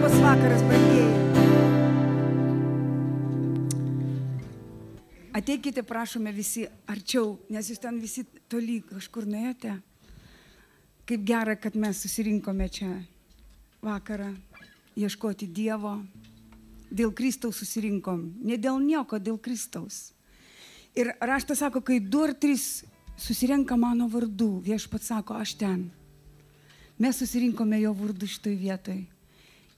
Labas vakaras, brangieji. Ateikite, prašome, visi arčiau, nes jūs ten visi toli kažkur nuėjote. Kaip gera, kad mes susirinkome čia vakarą, ieškoti Dievo. Dėl Kristaus susirinkom. Ne dėl nieko, dėl Kristaus. Ir raštas sako, kai 2 ar 3 susirenka mano vardu, viešpats sako, aš ten. Mes susirinkome jo vardu šitoj vietoj.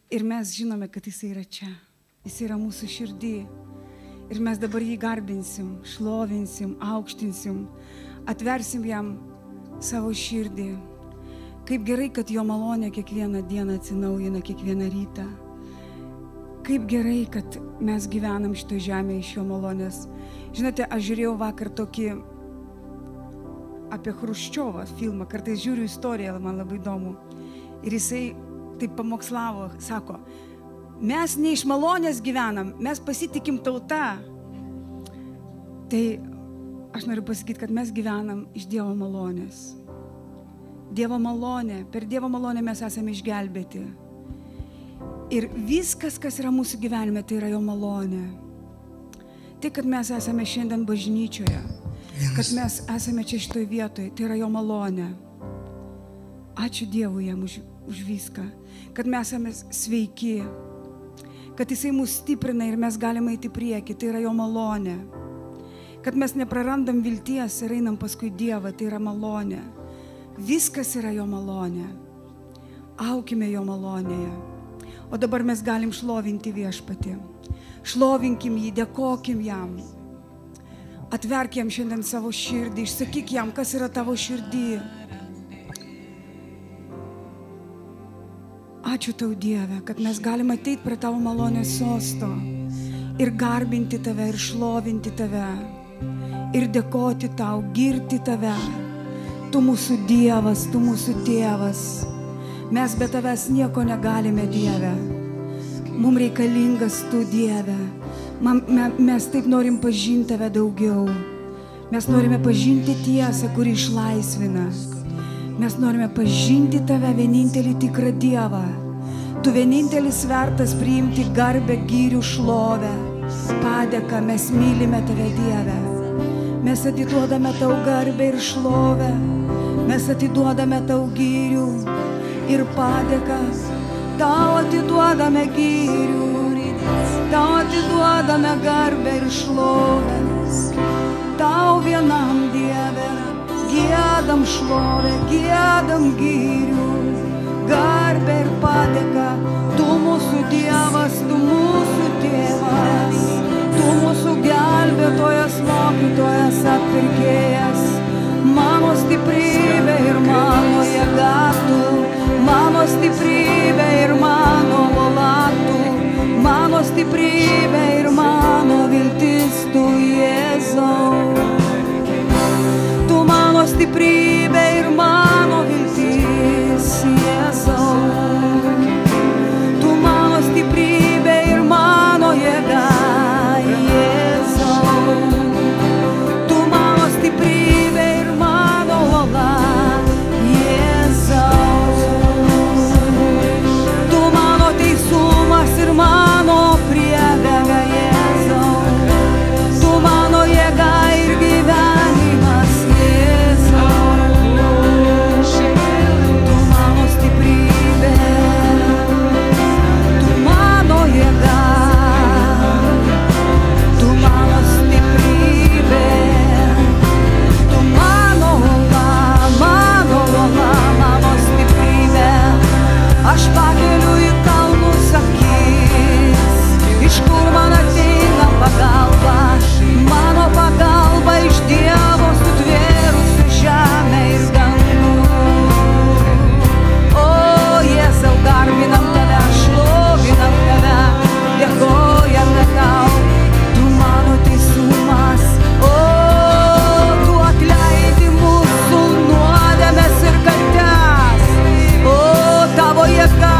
Ir mes žinome, kad jis yra čia. Jis yra mūsų širdį. Ir mes dabar jį garbinsim, šlovinsim, aukštinsim, atversim jam savo širdį. Kaip gerai, kad jo malonė kiekvieną dieną atsinaujina, kiekvieną rytą. Kaip gerai, kad mes gyvenam šitoj žemėje iš jo malonės. Žinote, aš žiūrėjau vakar tokį apie Chruščiovą filmą, kartais žiūriu istoriją, man labai įdomu. Ir jisai taip pamokslavo, sako, mes ne iš malonės gyvenam, mes pasitikim tauta. Tai aš noriu pasakyti, kad mes gyvenam iš Dievo malonės. Dievo malonė, per Dievo malonę mes esame išgelbėti. Ir viskas, kas yra mūsų gyvenime, tai yra jo malonė. Tai, kad mes esame šiandien bažnyčioje, kad mes esame čia šitoj vietoje, tai yra jo malonė. Ačiū Dievui jam už viską, kad mes esame sveiki, kad jisai mus stiprina ir mes galime eiti prieki, tai yra jo malonė. Kad mes neprarandam vilties ir einam paskui Dievą, tai yra malonė. Viskas yra jo malonė. Aukime jo malonėje. O dabar mes galim šlovinti viešpatį. Šlovinkim jį, dėkokim jam. Atverkim šiandien savo širdį, išsakyk jam, kas yra tavo širdį. Ačiū tau, Dieve, kad mes galim ateiti prie tavo malonės sosto ir garbinti tave, ir šlovinti tave, ir dėkoti tau, girti tave. Tu mūsų Dievas, tu mūsų tėvas. Mes be tavęs nieko negalime, Dieve. Mums reikalingas tu, Dieve. Mes taip norim pažinti tave daugiau. Mes norime pažinti tiesą, kuri išlaisvina. Mes norime pažinti tave, vienintelį tikrą Dievą. Tu vienintelis vertas priimti garbę, gyrių, šlovę, padėką. Mes mylime tave, Dieve. Mes atiduodame tau garbę ir šlovę. Mes atiduodame tau gyrių ir padėką. Tau atiduodame gyrių, tau atiduodame garbę ir šlovę. Tau vienam, Dieve, giedam šlovę, giedam gyrių, garbę ir padėką. Tu mūsų Dievas, tu mūsų tėvas, tu mūsų gelbėtojas, mokytojas, atpirkėjas. Mano stiprybė ir mano jėga tu, mano stiprybė ir mano uola tu, mano stiprybė ir mano viltis tu, Jėzau. Tu mano stiprybė ir mano viltis, Jėzau. Tu mano stiprybė ir mano jėga, Jėzau. Tu mano stiprybė ir mano uola, Jėzau. Tu mano teisumas ir mano priebėga, Jėzau. Tu mano jėga ir gyvenimas, Jėzau. Tu mano stiprybė, tu mano jėga, tu mano stiprybė, tu mano uola, mano stiprybė. Aš pakeliu į kalnus akis, iš kur man ateina pagalba. Mano pagalba iš Dievo sutvėrusių žemę ir dangų. O, Jėzau, garbinam tave, šlovinam tave, dėkojame tau. Tu mano teisumas, o, tu atleidi mūsų nuodėmes ir kaltes. O, tavo jėga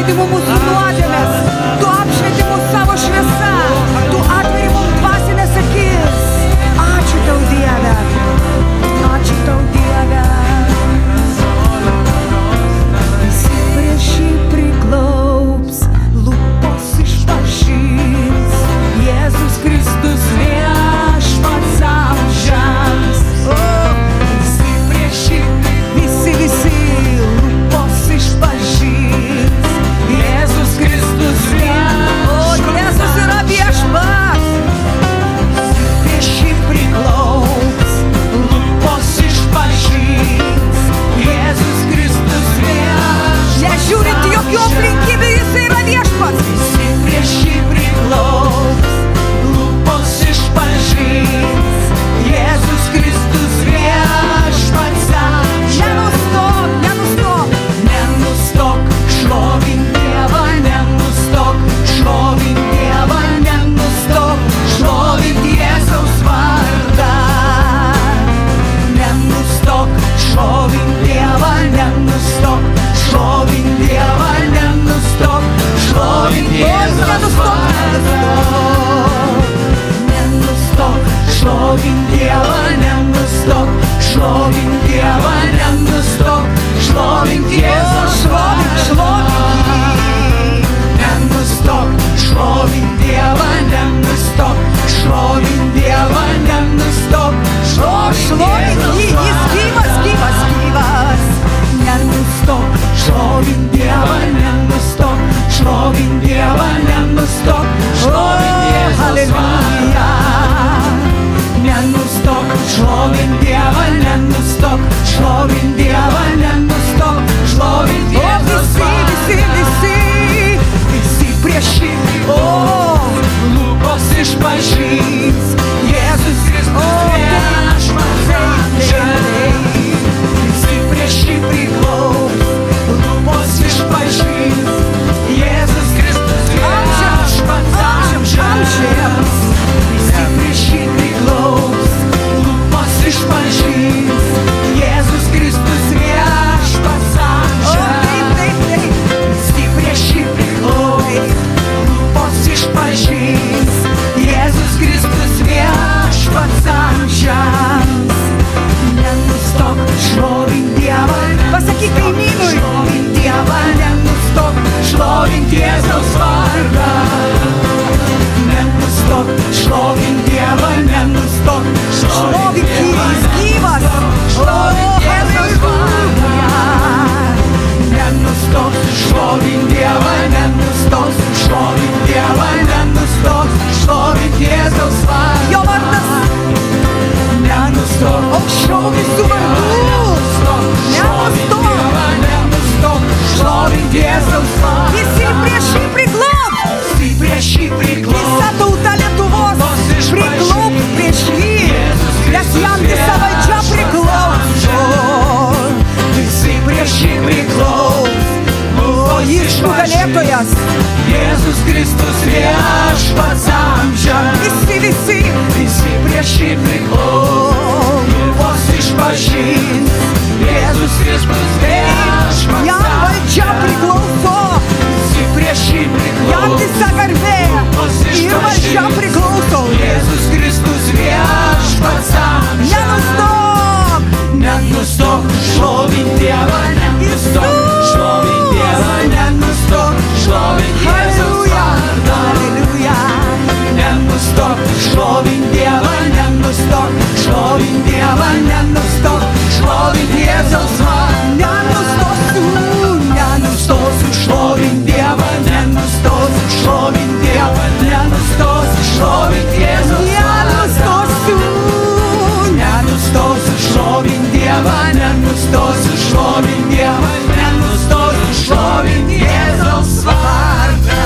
apšvieti mūsų nuodėmes, tu apšvieti mūsų savo šviesa, tu atveri mums dvasinės akis. Ačiū tau, Dieve, ačiū tau, Dieve. Visi prieš jį priklaups, lūpos išpažins, Jėzus Kristus viešpats amžiams. Visi prieš jį, visi lūpos išpažins, Jėzus Kristus viešpats. Jėzus yra viešpats. Prieš jį priklaups, lūpos išpažins, Jėzus Kristus viešpats. Nežiūrint jokių aplinkybių, jis yra viešpats. Visi prieš jį priklaups, lūpos išpažins, Jėzus Kristus viešpats. Nenustok, nenustok, nenustok, šlovink Dievą, nenustok, šlovink Dievą, nenustok, šlovink Jėzaus vardą. Nenustok, šlovink Dievą, nenustok, šlovink Dievą, nenustok, šlovink Jėzaus vardą. Nenustok, šlovink Dievą, nenustok, šlovink Dievą, nenustok, šlovink Jėzaus vardą. Nenustok, šlovink Dievą, nenustok, šlovink Dievą, nenustok, šlovink jį, jis gyvas, gyvas, gyvas. Nenustok, šlovink Dievą, nenustok, šlovink Dievą, nenustok, šlovink Jėzaus vardą. Nenustok, šlovink Dievą, nenustok, šlovink Dievą, nenustok, šlovink Jėzaus vardą. Visi prieš jį, lūpos išpažins, Jėzus Kristus viešpats amžiams. Visi prieš jį priklaups, lūpos išpažins, Jėzus Kristus viešpats amžiams. Visi prieš jį priklaups, lūpos išpažins, Jėzus Kristus viešpats amžiams. Visi prieš jį priklaups, lūpos išpažins, Jėzus Kristus viešpats amžiams. Nenustok, šlovink Dievą, pasakyk kaimynui, šlovink Dievą, nenustok, šlovink Jėzaus vardą. Nenustok, šlovink Dievą, nenustok, šlovink jis gyvas, šlovink Jėzaus vardą. Nenustok, šlovink Dievą, nenustok, šlovink Dievą, nenustok, šlovink Jėzaus vardą. Jo vardas nenustok, aukščiau visų vardų. Nenustok, šlovink Jėzaus vardą. Visi prieš jį priklaups, visi prieš jį priklaups. Visa tauta Lietuvos priklaups prieš jį, nes jam visa valdžia priklauso. Visi prieš jį priklaups, o jis nugalėtojas, Jėzus Kristus viešpats amžiams. Visi prieš jį priklaups, lūpos išpažins, Jėzus Kristus viešpats amžiams. Jam valdžia priklauso, visi prieš jį priklaups, jam visa garbė ir valdžia priklauso, Jėzus Kristus viešpats amžiams. Nenustok, nenustok, šlovink Dievą, nenustok, šlovink Dievą, nenustok, šlovink Jėzaus vardą. Nenustok, šlovink Dievą, nenustok, šlovink Dievą, nenustok, šlovink Jėzaus vardą. Nenustosiu, šlovink Dievą, nenustosiu, šlovink Dievą, nenustosiu, šlovink Jėzaus vardą. Nenustosiu, šlovink Dievą, nenustosiu, šlovink Dievą, nenustosiu, šlovink Jėzaus vardą.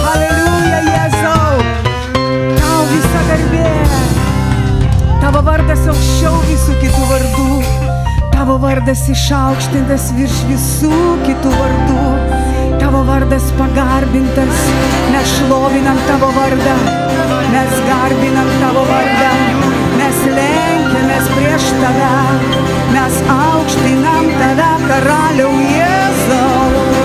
Halleluja, Jėzau, tau visa garbė, tavo vardas aukščiau visų kitų vardų, tavo vardas išaukštintas virš visų kitų vardų, tavo vardas pagarbintas, mes šlovinam tavo vardą, mes garbinam tavo vardą, mes lenkiamės prieš tave, mes aukštinam tave, karaliau Jėzau.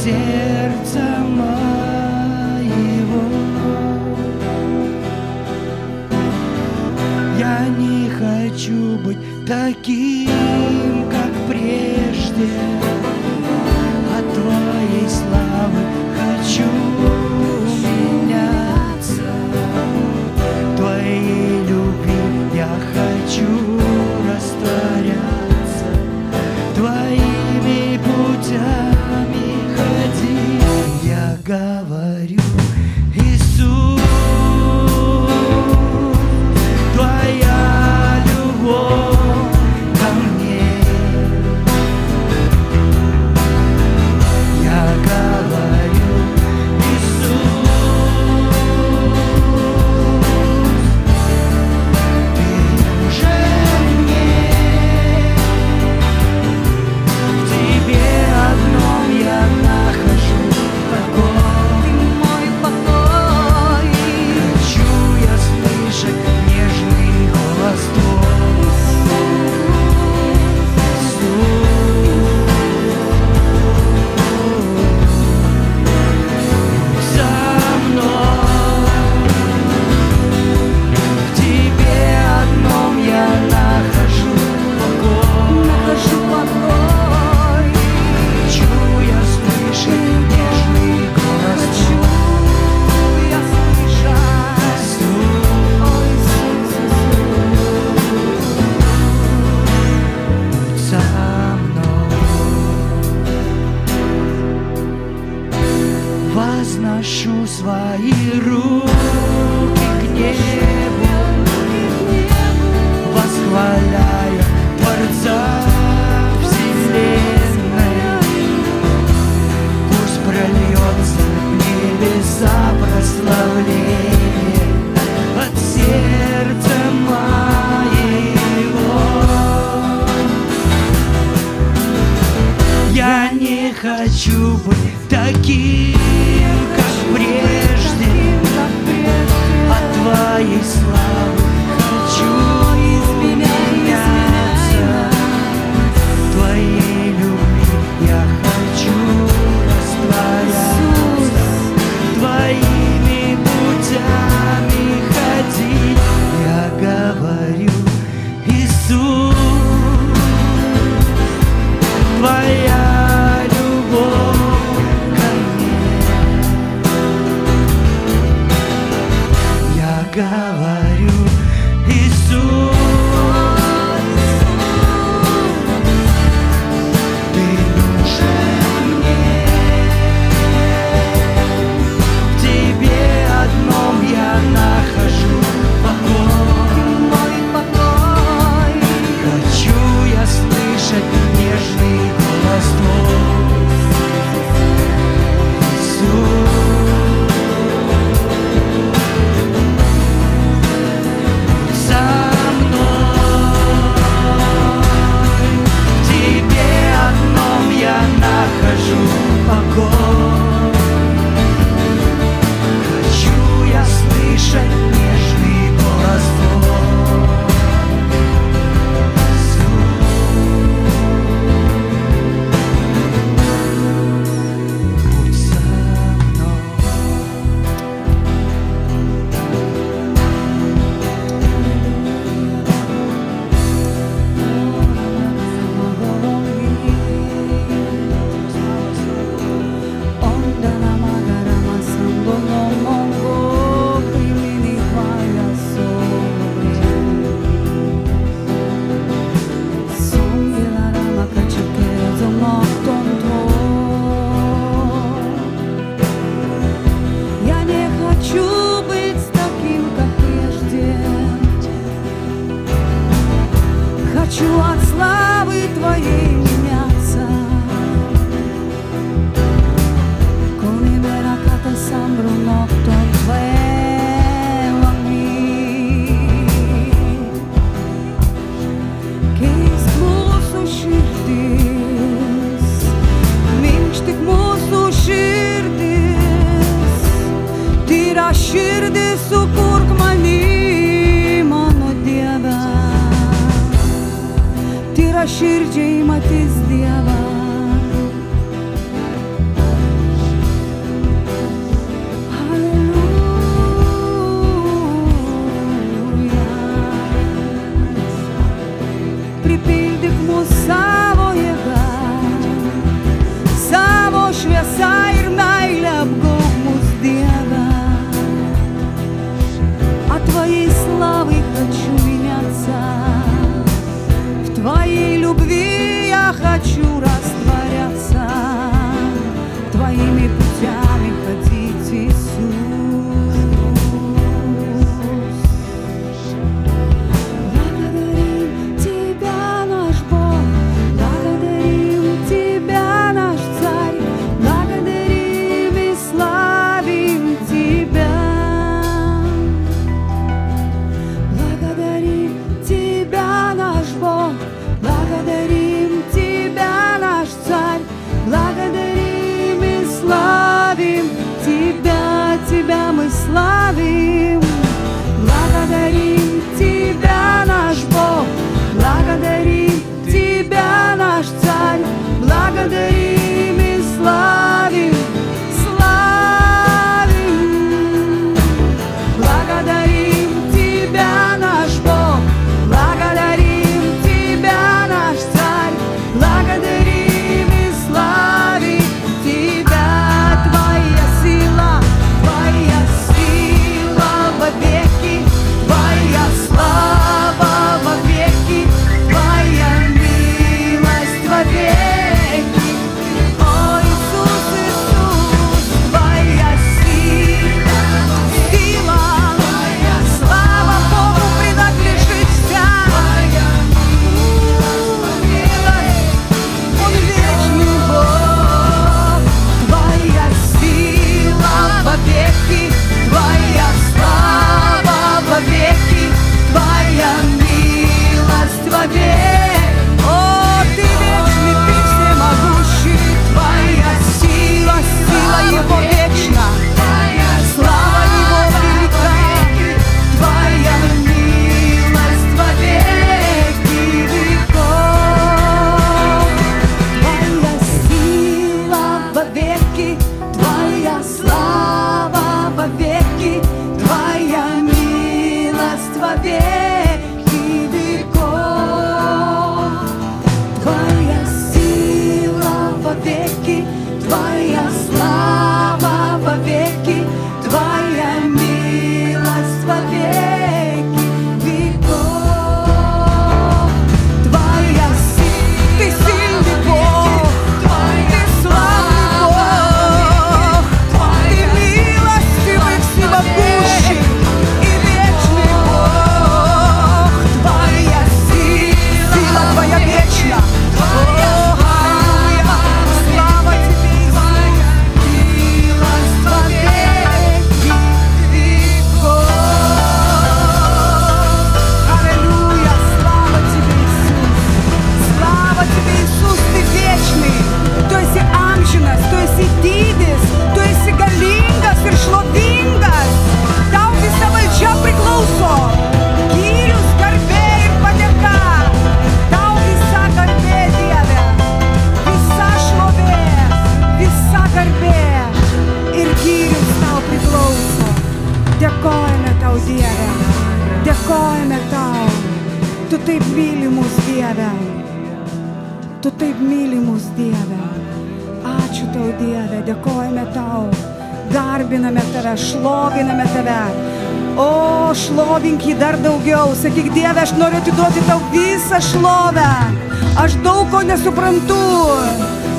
сердца моего. Я не хочу быть таким, как прежде. От Твоей славы хочу меняться. Твоей любви я хочу растворяться. Твоими путями ходить. Я говорю, Иисус, Твоя любовь ко мне. Я говорю, Иисус, Ты нужен мне. В Тебе одном я нахожу покой. Ты мой покой. Хочу я слышать нежный голос Твой. За мной. В Тебе одном я нахожу покой. Нахожу покой. Хочу я слышать нежный голос Хочу Твой. я слышать. О, Иисус, Будь со мной. Возношу свои руки к небу, восхваляя Творца вселенной. Пусть прольется небеса прославление от сердца моего. Я не хочу быть таким, как прежде. От Твоей славы хочу изменяться. Твоей любви я хочу растворяться. Твоими путями ходить. Я говорю, Иисус, Твоя любовь ко мне. Я говорю, Иисус, Ты нужен мне. В Тебе одном я нахожу покой. мой покой. Хочу я слышать нежный голос Твой. Иисус, со мной. В Тебе одном я нахожу покой. Хочу я слышать нежный голос Твой. Будь со мной. Onda na magarama sando no mongo primini quaia sobre. Songi la rama качекезо нотонто. Я не хочу быть таким, как прежде. Хочу от славы Твоей меняться. Con i veracata sambro nocton velami. Keis mūsu širdis, minkštik tik mūsu širdis, tyra širdis sukurk manį, mano Dieve. Tyra širdžiai matys Dievą. Твоими путями ходить, Иисус. Благодарим Тебя, наш Бог, благодарим Тебя, наш Царь, благодарим и славим Тебя. Благодарим Тебя, наш Бог, благодарим Тебя, наш Царь, благодарим и славим Тебя, Тебя мы славим. Благодарим Тебя, наш Бог, благодарим Тебя, наш Царь, благодарим и славим, славим. Благодарим Тебя, наш Бог, благодарим Тебя, наш Царь, благодарим и славим Тебя. Твоя сила во веки, Твоя слава во веки, Твоя милость во веки. О, Иисус, Иисус, Твоя сила, Твоя слава Богу принадлежит вся. Он вечный Бог. Твоя сила во веки, Твоя слава во веки, Твоя милость во веки. О, Ты вечный, Ты всемогущий, Твоя сила, сила Его вечна, слава Его велика, Твоя милость во веки веков. Твоя сила во веки, Твоя слава во веки, Твоя милость во веки веков. Твоя сила во веки, Твоя слава во веки, Твоя милость во веки веков. Твоя сила, Ты сильный Бог, Ты славный Бог, Ты милостивый, всемогущий и вечный Бог. Твоя сила Твоя вечна. О, аллилуйя, слава Тебе, милость во веки веков. Аллилуйя, слава Тебе, Иисус. Слава Тебе, Иисус, Ты вечный. Tu esi amžinas, Tu esi dydis, Tu esi galingas ir šlovingas. Tau visa valdžia priklauso. Gyrius, garbė ir padėka. Tau visa garbė, Dieve. Visa šlovė, visa garbė ir gyrius Tau priklauso. Dėkojame Tau, Dieve. Dėkojame Tau. Tu taip myli mus, Dieve. Tu taip myli mus, Dieve. Ačiū Tau, Dieve, dėkojame Tau. Garbiname Tave, šloviname Tave. O, šlovink jį dar daugiau. Sakyk, Dieve, aš noriu atiduoti Tau visą šlovę. Aš daug ko nesuprantu,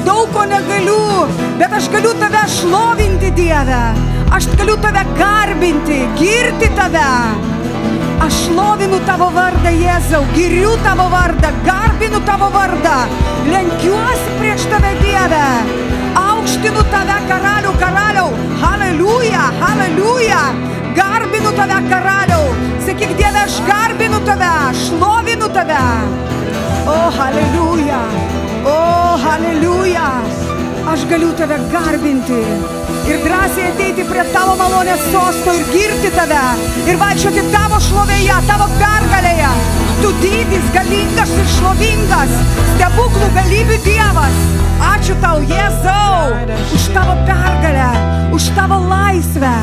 daug ko negaliu, bet aš galiu Tave šlovinti, Dieve. Aš galiu Tave garbinti, girti Tave. Aš šlovinu Tavo vardą, Jėzau, giriu Tavo vardą, garbinu Tavo vardą, lenkiuosi prieš Tave, Dieve, aukštinu Tave, karaliau, karaliau, haleliuja, haleliuja, garbinu Tave, karaliau, sakyk, Dieve, aš garbinu Tave, šlovinu Tave, o, haleliuja, aš galiu Tave garbinti. Ir drąsiai ateiti prie Tavo malonės sosto ir girti Tave, ir vaikščioti Tavo šlovėje, Tavo pergalėje. Tu dydis, galingas ir šlovingas, stebuklų galybių Dievas. Ačiū Tau, Jėzau, už Tavo pergalę, už Tavo laisvę.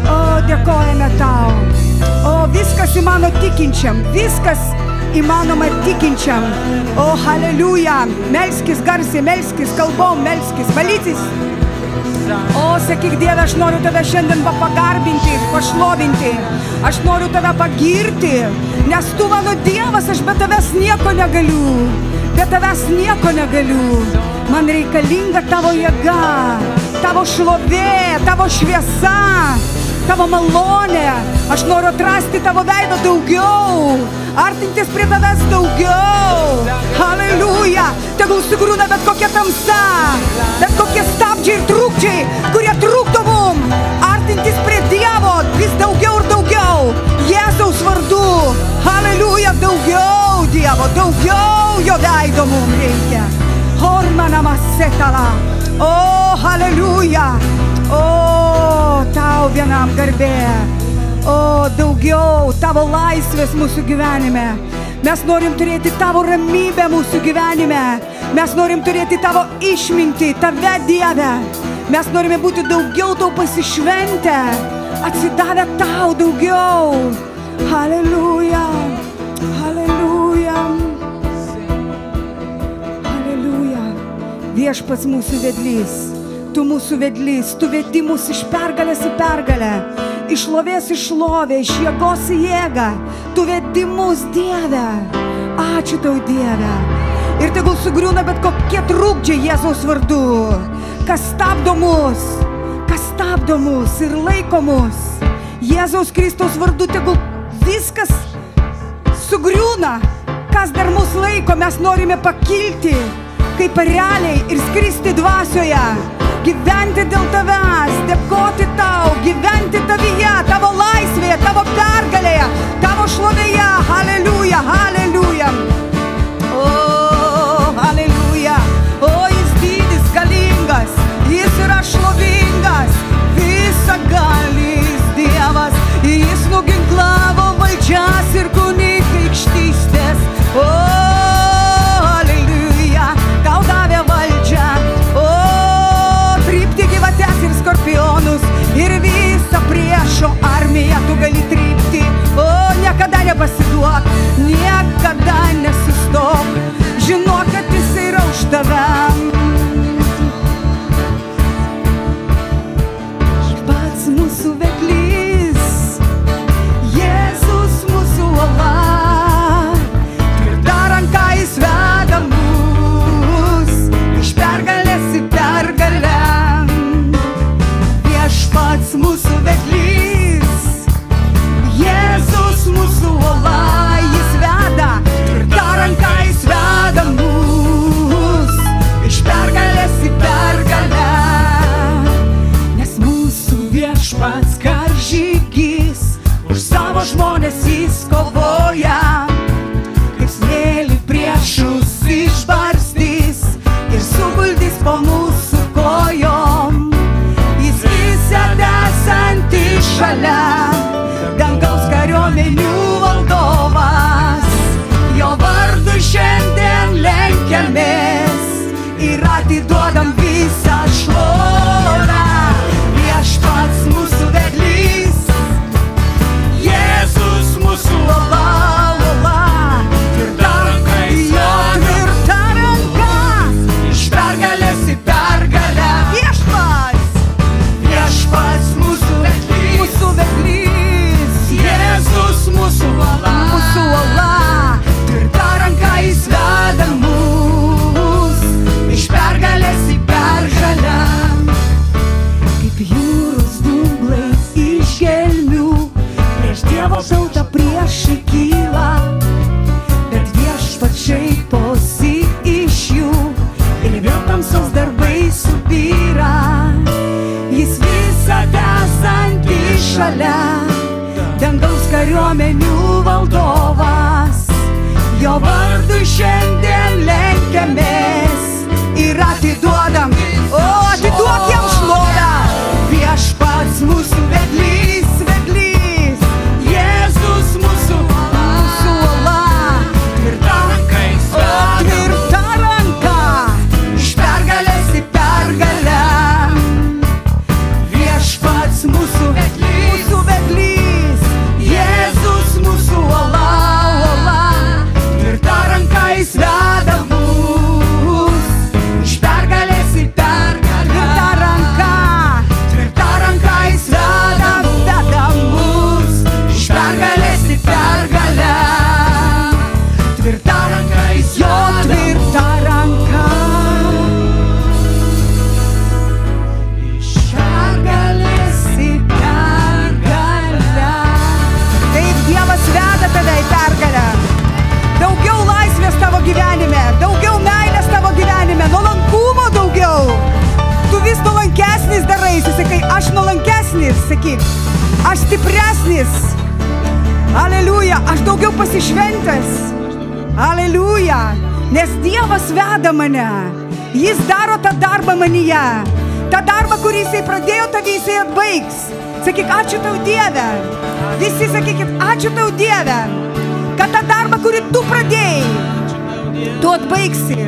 O, dėkojame Tau. O, viskas įmano tikinčiam, viskas įmanoma tikinčiam. O, haleliuja, melskis garsiai, melskis kalbom, melskis, valytis. O, sakyk, Dieve, aš noriu Tave šiandien pagarbinti, pašlovinti. Aš noriu Tave pagirti, nes Tu mano Dievas, aš be Tavęs nieko negaliu. Be Tavęs nieko negaliu. Man reikalinga Tavo jėga. tavo šlovė, tavo šviesa, tavo malonė. Aš noriu atrasti tavo veidą daugiau, artintis prie tavęs daugiau. Haleliuja. Tegul sugriūna bet kokia tamsa, bet kokie stabdžiai ir trukdžiai, kurie trukdo mum artintis prie Dievo vis daugiau ir daugiau. Jėzaus vardu. Haleliuja. Daugiau Dievo, daugiau jo veido mum reikia. Hormanamasetala. O, haleliuja. O, tau vienam garbė. O, daugiau tavo laisvės mūsų gyvenime. Mes norim turėti tavo ramybę mūsų gyvenime. Mes norim turėti tavo išmintį, tave Dieve. Mes norime būti daugiau tau pasišventę, atsidavę tau daugiau. Haleliuja. Haleliuja. Haleliuja. Viešpats mūsų vedlys. Tu mūsų vedlys, tu vedi mus iš pergalės į pergalę, iš šlovės į šlovę, iš jėgos į jėgą. Tu vedi mus, Dieve. Ačiū tau, Dieve. Ir tegul sugriūna bet kokie trukdžiai Jėzaus vardu, kas stabdo mus ir laiko mus. Jėzaus Kristaus vardu tegul viskas sugriūna, kas dar mus laiko. Mes norime pakilti kaip ereliai ir skristi dvasioje. Gyventi dėl tavęs, dėkoti tau, gyventi tavyje, tavo laisvėje, tavo pergalėje, tavo šlovėje. Haleliuja, haleliuja. O, haleliuja. O, jis didis, galingas, jis yra šlovingas, visagalis Dievas. Jis nuginklavo valdžias ir kunigaikštystės. O, haleliuja, tau davė valdžią. Ir skorpionus, ir visą priešo armiją tu gali trypti. O, niekada nepasiduok, niekada nesustok. Žinok, kad jis yra už tave. Pats mūsų vedlys, Jėzus mūsų uola, tvirta ranka jis veda mus iš pergalės į pergalę. Pats mūsų vedlys, Jėzus mūsų uola, jis veda, tvirta ranka jis veda mus iš pergalės į pergalę. Nes mūsų viešpats karžygys, už savo žmonės jis kovoja, kaip smėlį priešus išbarstys ir suguldys po mūsų kojom. Esantis šalia, dangaus kariuomenių valdovas, jo vardu šiandien lenkiamės ir atiduodam visą šlovę. Viešpats mūsų vedlys, Jėzus mūsų uola, tvirta ranka jis veda, tvirta ranka iš pergalės į pergalę. Viešpats mūsų vedlys, Jėzus mūsų uola, tvirta ranka jis veda mus iš pergalės į pergalę. Kaip jūros dumblai iš gelmių, prieš Dievo tautą priešai kyla, bet viešpats šaiposi iš jų ir vėl tamsos darbai subyra. Jis visada esantis šalia, dangaus kariuomenių valdovas, jo vardu šiandien lenkiamės ir atiduodam. O, atiduok jam šlovę. Viešpats mūsų vedlys, vedlys, Jėzus mūsų uola, tvirta ranka jis veda, tvirta ranka iš pergalės į pergalę. Viešpats mūsų vedlys, Jėzus mūsų uola, tvirta ranka jis veda mus žingsnis daraisi, sakai, aš nuolankesnis, sakyk, aš stipresnis. Aleliuja, aš daugiau pasišventęs. Aleliuja, nes Dievas veda mane. Jis daro tą darbą manyje. Ta darbą, kurį jisai pradėjo, tavį jisai atbaigs. Sakyk, ačiū tau Dieve. Visi sakykit, ačiū tau Dieve, kad tą darbą, kurį tu pradėjai, tu atbaigsi.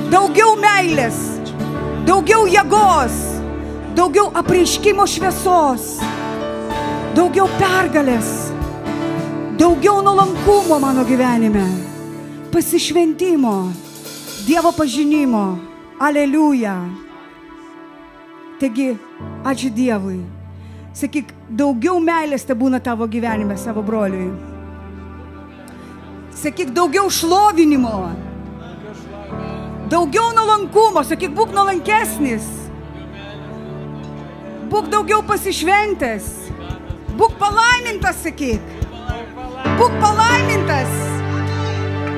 Daugiau meilės, daugiau jėgos, daugiau apreiškimo šviesos, daugiau pergalės, daugiau nuolankumo mano gyvenime, pasišventimo, Dievo pažinimo. Aleliuja. Taigi, ačiū Dievui. Sakyk, daugiau meilės te būna tavo gyvenime savo broliui. Sakyk, daugiau šlovinimo. Daugiau nuolankumo. Sakyk, būk nuolankesnis. Būk daugiau pasišventęs. Būk palaimintas, sakyk. Būk palaimintas.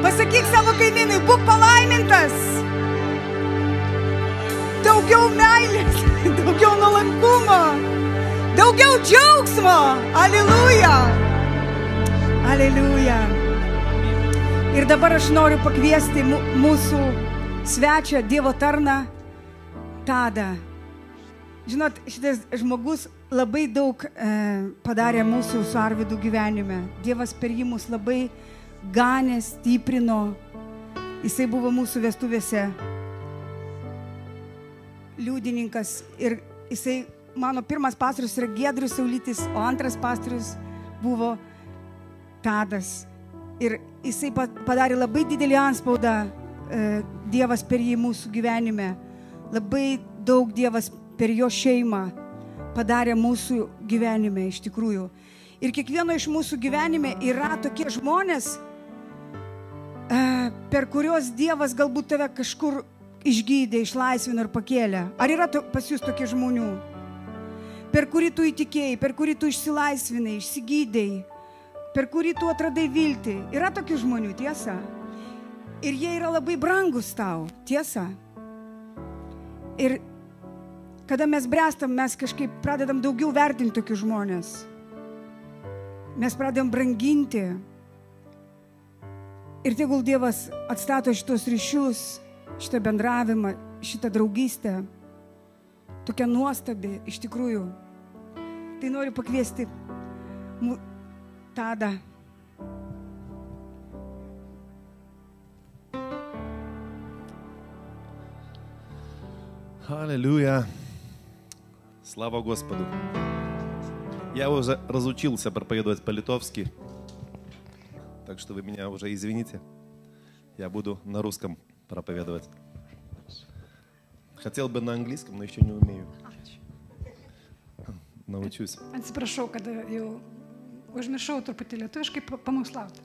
Pasakyk savo kaimynui, būk palaimintas. Daugiau meilės, daugiau nuolankumo, daugiau džiaugsmo. Aleliuja. Aleliuja. Ir dabar aš noriu pakviesti mūsų svečią, Dievo tarną, Tadą. Žinot, šitas žmogus labai daug padarė mūsų su Arvydu gyvenime. Dievas per jį mus labai ganė, stiprino. Jisai buvo mūsų vestuvėse liudininkas ir jisai, mano pirmas pastorius yra Giedrius Saulytis, o antras pastorius buvo Tadas. Ir jisai padarė labai didelį anspaudą, Dievas per jį mūsų gyvenime. Labai daug Dievas per jo šeimą padarė mūsų gyvenime iš tikrųjų. Ir kiekvieno iš mūsų gyvenime yra tokie žmonės, per kurios Dievas galbūt tave kažkur išgydė, išlaisvino ir pakėlė. Ar yra pas jūs tokie žmonių? Per kurį tu įtikėjai, per kurį tu išsilaisvinai, išsigydėjai, per kurį tu atradai viltį. Yra tokių žmonių, tiesa? Ir jie yra labai brangus tau, tiesa? Ir kada mes brestam, mes kažkaip pradedam daugiau vertinti tokius žmonės. Mes pradedam branginti. Ir tegul Dievas atstato šitos ryšius, šitą bendravimą, šitą draugystę, tokia nuostabi, iš tikrųjų. Tai noriu pakviesti Tadą. Аллилуйя! Слава Господу! Я уже разучился проповедовать по-литовски, так что вы меня уже извините. Я буду на русском проповедовать. Хотел бы на английском, но еще не умею. Научусь. Atsiprašau, kad jau užmiršau truputį lietuviškai pamokslauti.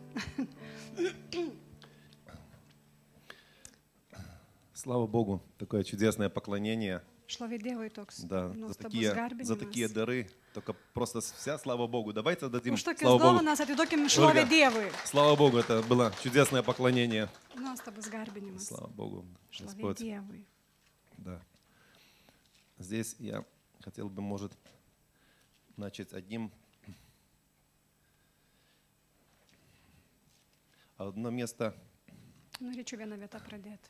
Слава Богу, такое чудесное поклонение. Šlovė Dievui toks Да, nuostabus garbinimas. за такие дары. Только просто вся слава Богу. Давайте дадим Už tokias слава Богу. dovanas atiduokim šlovę Dievui. Слава Богу, это было чудесное поклонение. Nuostabus garbinimas. Слава Богу, Šlovė Господь. Dievui. Да. Здесь я хотел бы, может, начать одно место Norėčiau vieną vietą pradėti.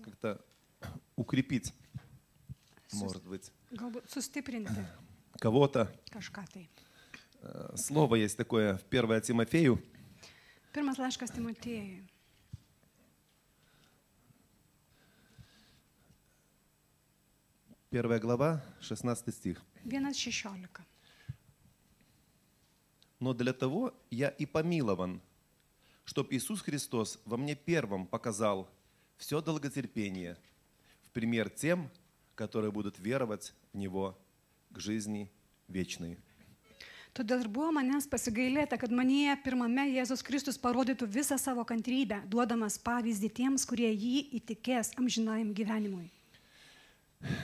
как-то укрепить, может быть, Galbūt sustiprinti кого-то. kažką tai. Слово есть такое в 1 Тимофею, Pirmas laiškas Timotiejui. 1 глава, 16 стих. 1:16. «Но для того я и помилован, чтоб Иисус Христос во мне первым показал все долготерпение в пример тем, которые будут веровать в Него к жизни вечной». Todėl ir buvo manęs pasigailėta, kad manyje pirmame Jėzus Kristus parodytų visą savo kantrybę, duodamas pavyzdį tiems, kurie jį įtikės amžinajam gyvenimui.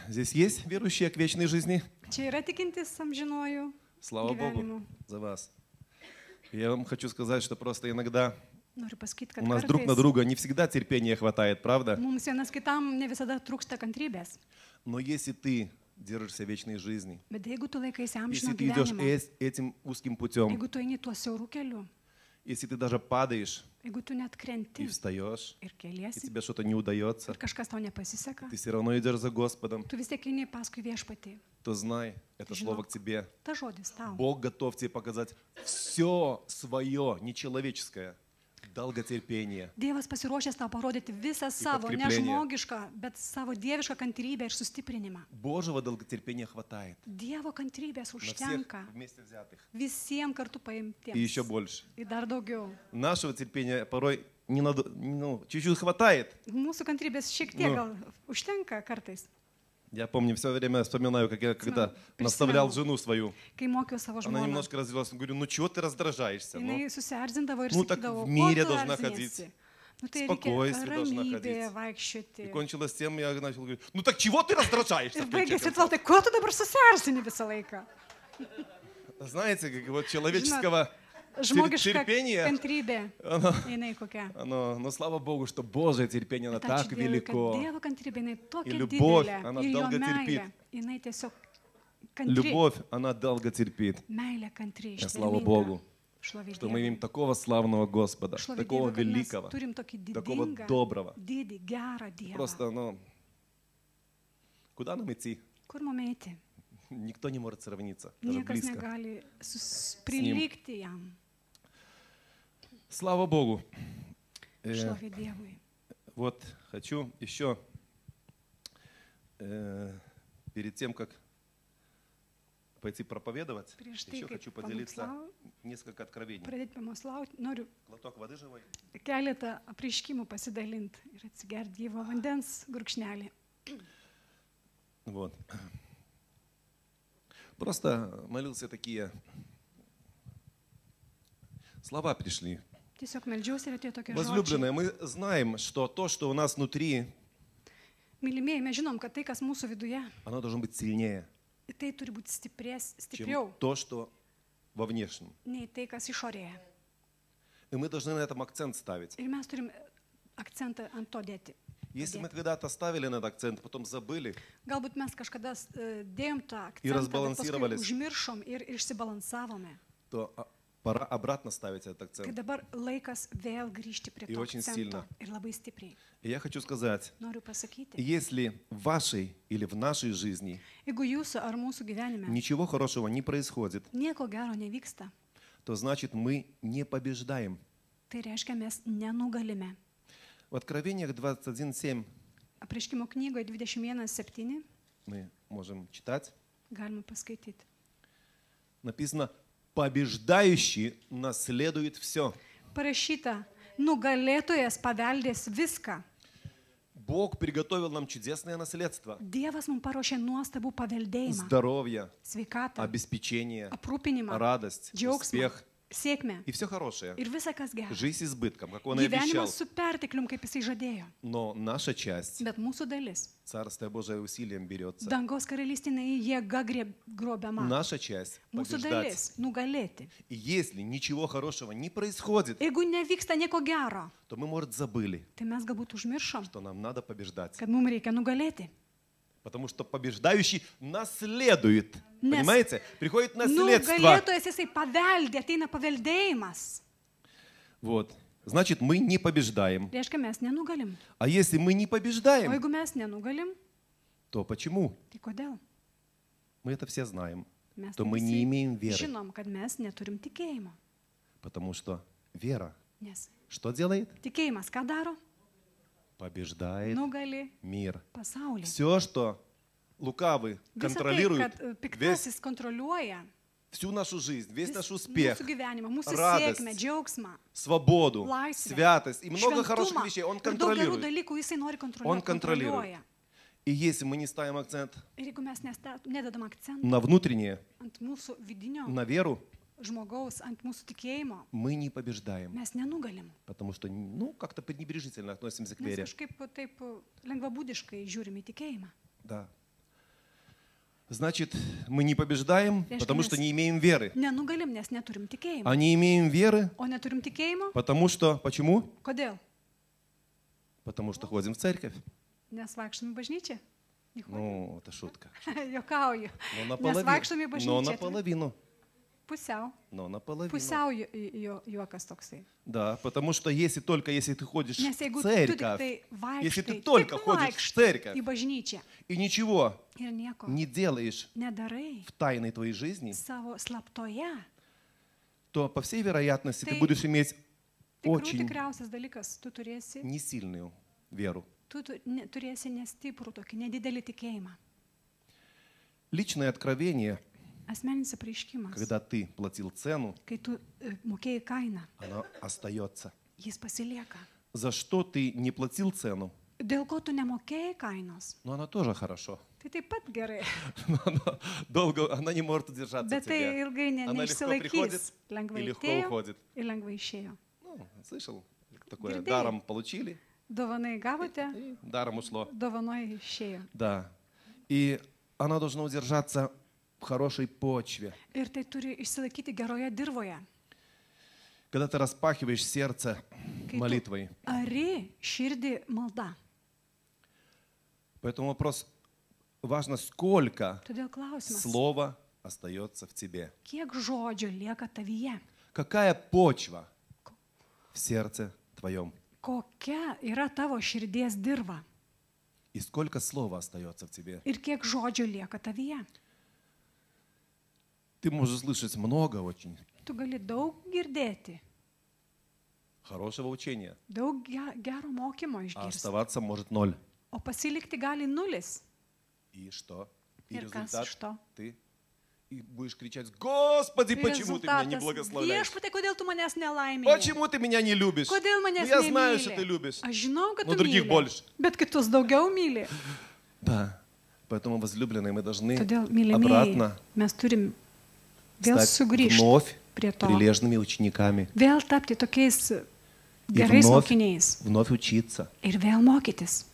Здесь есть верующие к вечной жизни? Čia yra tikintis amžinojų Слава gyvenimu. Богу за вас. Я вам хочу сказать, что просто иногда Noriu pasakyti, kad У нас друг на kartais друга не всегда терпения хватает, правда? mums vienas kitam ne visada trūksta kantrybės. Но если ты держишься вечной жизни, Bet jeigu tu laikaisi если amžino ты идешь gyvenimo, этим узким путем, jeigu tu eini tuo siaurų keliu, если ты даже падаешь jeigu tu net krenti и встаешь, ir и keliesi, тебе что-то не удается, ir kažkas tau nepasiseka, ты все равно идешь за Господом, tu vis tiek eini paskui viešpatį. то знай, это слово к тебе. Ta žodis tau. Бог готов тебе показать все свое, нечеловеческое, долготерпение. Dievas pasiruošęs tau parodyti visą savo, ne подкрепление. žmogišką, bet savo dievišką kantrybę ir sustiprinimą. Божьего долготерпения хватает Dievo kantrybės на всех užtenka вместе взятых. visiems kartu И еще paimtiems. больше. Ir dar daugiau. Нашего терпения порой чуть-чуть хватает. Mūsų kantrybės šiek tiek Nu. gal užtenka kartais. Я помню, все время вспоминаю, как я когда наставлял жену свою. Kai mokiau savo Она žmoną, немножко разделась. Говорю, ну чего ты раздражаешься? Ну, jinai susierzindavo ir nu, tak sakydavo, в мире "Ko tu должна erziniesi?" ходить. Nu, tai Spokojствие reikia должна ramybėje ходить. vaikščioti. и кончилось тем, я начал говорить, ну так чего ты раздражаешься? Ir в конце baigėsi концов?» tuo, tai ko tu dabar susierzini visą laiką? Знаете, как вот человеческого Žmogiška терпение, kantrybė, оно, jinai kokia. но слава Богу, что Божье терпение, оно Bet ačiū так Dievui, kad велико. Dievo kantrybė, jinai tokia Ir любовь, didelė. она Ir jo долго терпит. meilė, jinai tiesiog kantri. Любовь, она долго терпит. Meilė kantri, И слава Богу, Šlovė что мы Dievui. имеем такого славного Господа, Šlovė такого Dievui, kad mes великого, turim tokį такого didingą, доброго. didį, gerą Dievą. Просто, ну, куда нам идти? Kur mums eiti? Никто не может сравниться, даже Niekas близко. negali prilygti jam. Слава Богу. Šlovė Dievui. Вот хочу еще, перед тем, как пойти проповедовать, Prieš tai, еще kaip хочу поделиться pamokslauti, несколько откровений. pradėti pamokslauti, noriu Глоток воды живой. keletą apreiškimų pasidalinti ir atsigerti Dievo vandens gurkšnelį. Вот. Просто молился, такие слова пришли. Tiesiog meldžiausi ir atėjo tokie žodžiai. Возлюбленные, мы знаем, что то, что у нас внутри, Mylimieji, mes žinom, kad tai, kas mūsų viduje, оно должно быть сильнее, tai turi būti чем stipriau то, что во внешнем. nei tai, kas išorėje. И мы должны на этом акцент ставить. Ir mes turim akcentą ant to dėti. Если мы когда-то ставили на этот акцент, потом забыли, Galbūt mes kažkada dėjom tą Ir akcentą, bet paskui razbalansировались. užmiršom ir išsibalansavome. то пора обратно ставить этот Tai акцент. dabar laikas vėl grįžti prie Ir to очень akcento. сильно. Ir labai stipriai. И я хочу сказать, Noriu pasakyti, если в вашей или в нашей жизни jeigu jūsų ar mūsų gyvenime ничего хорошего не происходит, nieko gero nevyksta, то значит мы не побеждаем. tai reiškia mes nenugalime. В Откровениях 21:7 Apreiškimo knygoje 21:7 мы можем читать. galima paskaityti. Написано, побеждающий наследует все. Parašyta, nugalėtojas paveldės viską. Бог приготовил нам чудесное наследство. Dievas mums paruošė nuostabų paveldėjimą, Здоровье, sveikatą, обеспечение, aprūpinimą, радость, džiaugsmą, успех sėkmę и все хорошее. ir visa, kas gera. Жизнь с избытком, как Он и обещал. Gyvenimas su perteklium, kaip jisai žadėjo. Но наша часть, Bet mūsų dalis, Царствие Божие усилием берется. dangaus karalystėje jėga grobiama. Наша часть Mūsų побеждать. dalis nugalėti. И если ничего хорошего не происходит, Jeigu nevyksta nieko gero, то мы, может, забыли, tai mes galbūt užmiršom, что нам надо побеждать. kad mums reikia nugalėti. Потому что побеждающий наследует. Nes Понимаете? Приходит наследство. Nugalėtojas jisai paveldė, ateina paveldėjimas. Вот. Значит, мы не побеждаем. Reiškia, mes nenugalim. А если мы не O побеждаем, jeigu mes nenugalim, то почему? tai kodėl? Мы это все знаем. Mes То tai мы не visi имеем веры. žinom, kad mes neturim tikėjimo. Потому что вера, Nes что делает? tikėjimas ką daro? Побеждает Nugali мир. pasaulį. Все, что лукавый Visą tai, контролирует, kad весь, piktasis kontroliuoja всю нашу жизнь, весь наш mūsų успех, gyvenimą, mūsų радость, sėkmę, džiaugsmą, свободу, laisvę, святость и много хороших šventumą вещей Он ir daug gerų контролирует. dalykų jisai nori Он kontroliuoti. контролирует. И если мы не ставим акцент Ir jeigu mes nededam akcentą на внутреннее, ant mūsų vidinio на веру, žmogaus, ant mūsų tikėjimo, мы не побеждаем. mes nenugalim. Потому что, ну, как-то пренебрежительно относимся к Mes вере. kažkaip taip lengvabūdiškai žiūrime į tikėjimą. Да. Значит, мы не побеждаем, потому что не имеем веры. Nenugalim, nes neturim tikėjimo. А не имеем веры, O neturim tikėjimo? потому что... Почему? Kodėl? Потому что ходим в церковь. Nes vaikštom į bažnyčią? Ну, это шутка. Jokauju. Но Nes vaikštom į Но bažnyčią. наполовину. Pusiau. Но наполовину. Pusiau juokas toksai. Да, потому что если ты ходишь Nes в jeigu tu tik церковь, tai если ты vaikštai, только tik ходишь в nuvaikštai церковь į bažnyčią и ничего ir nieko не делаешь nedarai в тайной твоей жизни, savo slaptoje, то, по всей вероятности, ты Tai будешь иметь tikrų очень tikriausias dalykas, tu turėsi, несильную веру. turėsi nestiprų tokį nedidelį tikėjimą. Личное откровение, Asmeninis apreiškimas, когда ты платил цену, kai tu mokėjai kainą, оно остается. jis pasilieka. За что ты не платил цену, Dėl ko tu nemokėjai kainos, но оно тоже хорошо. tai taip pat gerai, Но оно долго, она не может удержаться в bet tai тебе. ilgai Она легко приходит neišsilaikys. и Lengvai легко atėjo уходит. ir lengvai išėjo. Ну, слышал? Такое Гердей. даром получили, Dovanai gavote, и даром ушло. dovanai išėjo. Да. И она должна удержаться в хорошей почве. Ir tai turi išsilaikyti geroje dirvoje. Когда ты распахиваешь сердце Kai tu молитвой. ari širdį malda. Поэтому вопрос, важно, сколько Todėl klausimas, слова остается в тебе. kiek žodžių lieka tavyje? Какая почва в сердце твоем? Kokia yra tavo širdies dirva? И сколько слова остается в тебе? Ir kiek žodžių lieka tavyje? Ты можешь слышать много очень Tu gali daug girdėti, хорошего учения, daug gero mokymo а išgirsti, оставаться может ноль. o pasilikti gali nulis. И что? И Ir kas результат iš to? ты и будешь кричать: Господи, Ir почему ты меня не rezultatas, благословляешь? viešpatie, kodėl tu manęs nelaimėjai? Почему ты меня не любишь? Kodėl Ну, manęs я знаю, что ты nemyli? любишь. Aš žinau, kad Но tu других myli, больше. bet kitus daugiau myli. Да. Поэтому, возлюбленные, мы должны Todėl, mylimieji, обратно mes turim vėl стать sugrįžti вновь prie to. прилежными учениками, Vėl tapti tokiais и gerais вновь, mokiniais. вновь учиться, Ir vėl mokytis,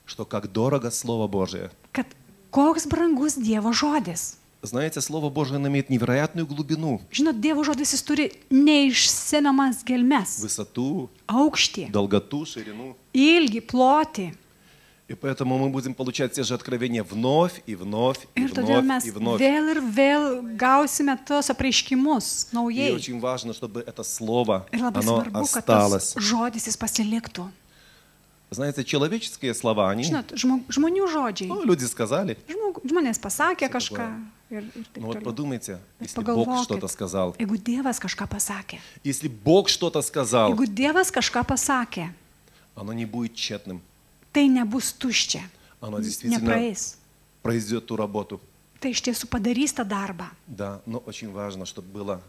что как дорого Слово Божие. kad koks brangus Dievo žodis. Знаете, Слово Божие имеет невероятную глубину, Žinot, Dievo žodis jis turi neišsemiamas gelmes, высоту, aukštį, долготу, ширину. ilgį, plotį. И поэтому мы будем получать те же откровения вновь и вновь и Ir todėl вновь mes и вновь. vėl ir vėl gausime tos apreiškimus И naujai. очень важно, чтобы это Слово, Ir labai оно svarbu, kad tas осталось. žodis jis pasiliktų. Знаете, человеческие слова, они, Žinot, žmonių žodžiai. ну, люди сказали. Žmonės pasakė kažką. Ir taip Ну вот toliau. подумайте, Bet если Бог pagalvokit, что-то сказал, jeigu Dievas kažką pasakė, если Бог что-то сказал, jeigu Dievas kažką pasakė, оно не будет тщетным. tai nebus tuščia, Оно действительно nepraeis. произведет ту работу. Tai iš tiesų padarys tą darbą. Да, но очень важно, чтобы было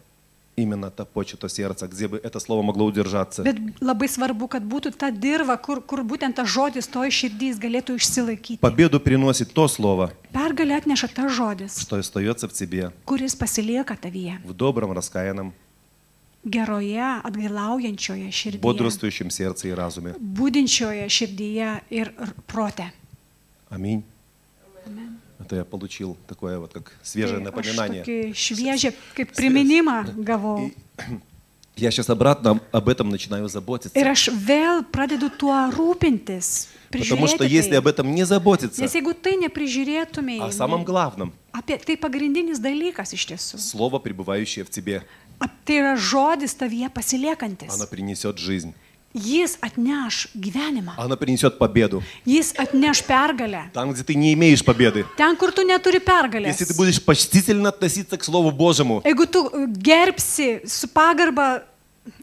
именно та почва, то сердце, где бы это слово могло удержаться. Bet labai svarbu, kad būtų ta dirva, kur būtent tas žodis toj širdys galėtų išsilaikyti. Победу приносит то слово, Pergalę atneša tas žodis, что остается в тебе, kuris pasilieka tavyje. в добром, раскаянном, Geroje, atgailaujančioje širdyje. бодрствующем сердце и разуме. Būdinčioje širdyje ir prote. Аминь. Amen. Это я получил такое вот как свежее Tai aš напоминание. tokį šviežią, kaip priminimą gavau. И я сейчас обратно об этом начинаю заботиться. Ir aš vėl pradedu tuo rūpintis. Потому что prižiūrėti если tai. об этом не заботиться, Nes jeigu tai neprižiūrėtumėjai, о самом главном, apie tai pagrindinis dalykas iš tiesų. слово, пребывающее в тебе, Tai yra žodis tavyje pasiliekantis. оно принесет жизнь, Jis atneš gyvenimą. оно принесет победу. Jis atneš pergalę. Там, где ты не имеешь победы, Ten, kur tu neturi pergalės. если ты будешь почтительно относиться к Слову Божьему, Jeigu tu gerbsi su pagarba,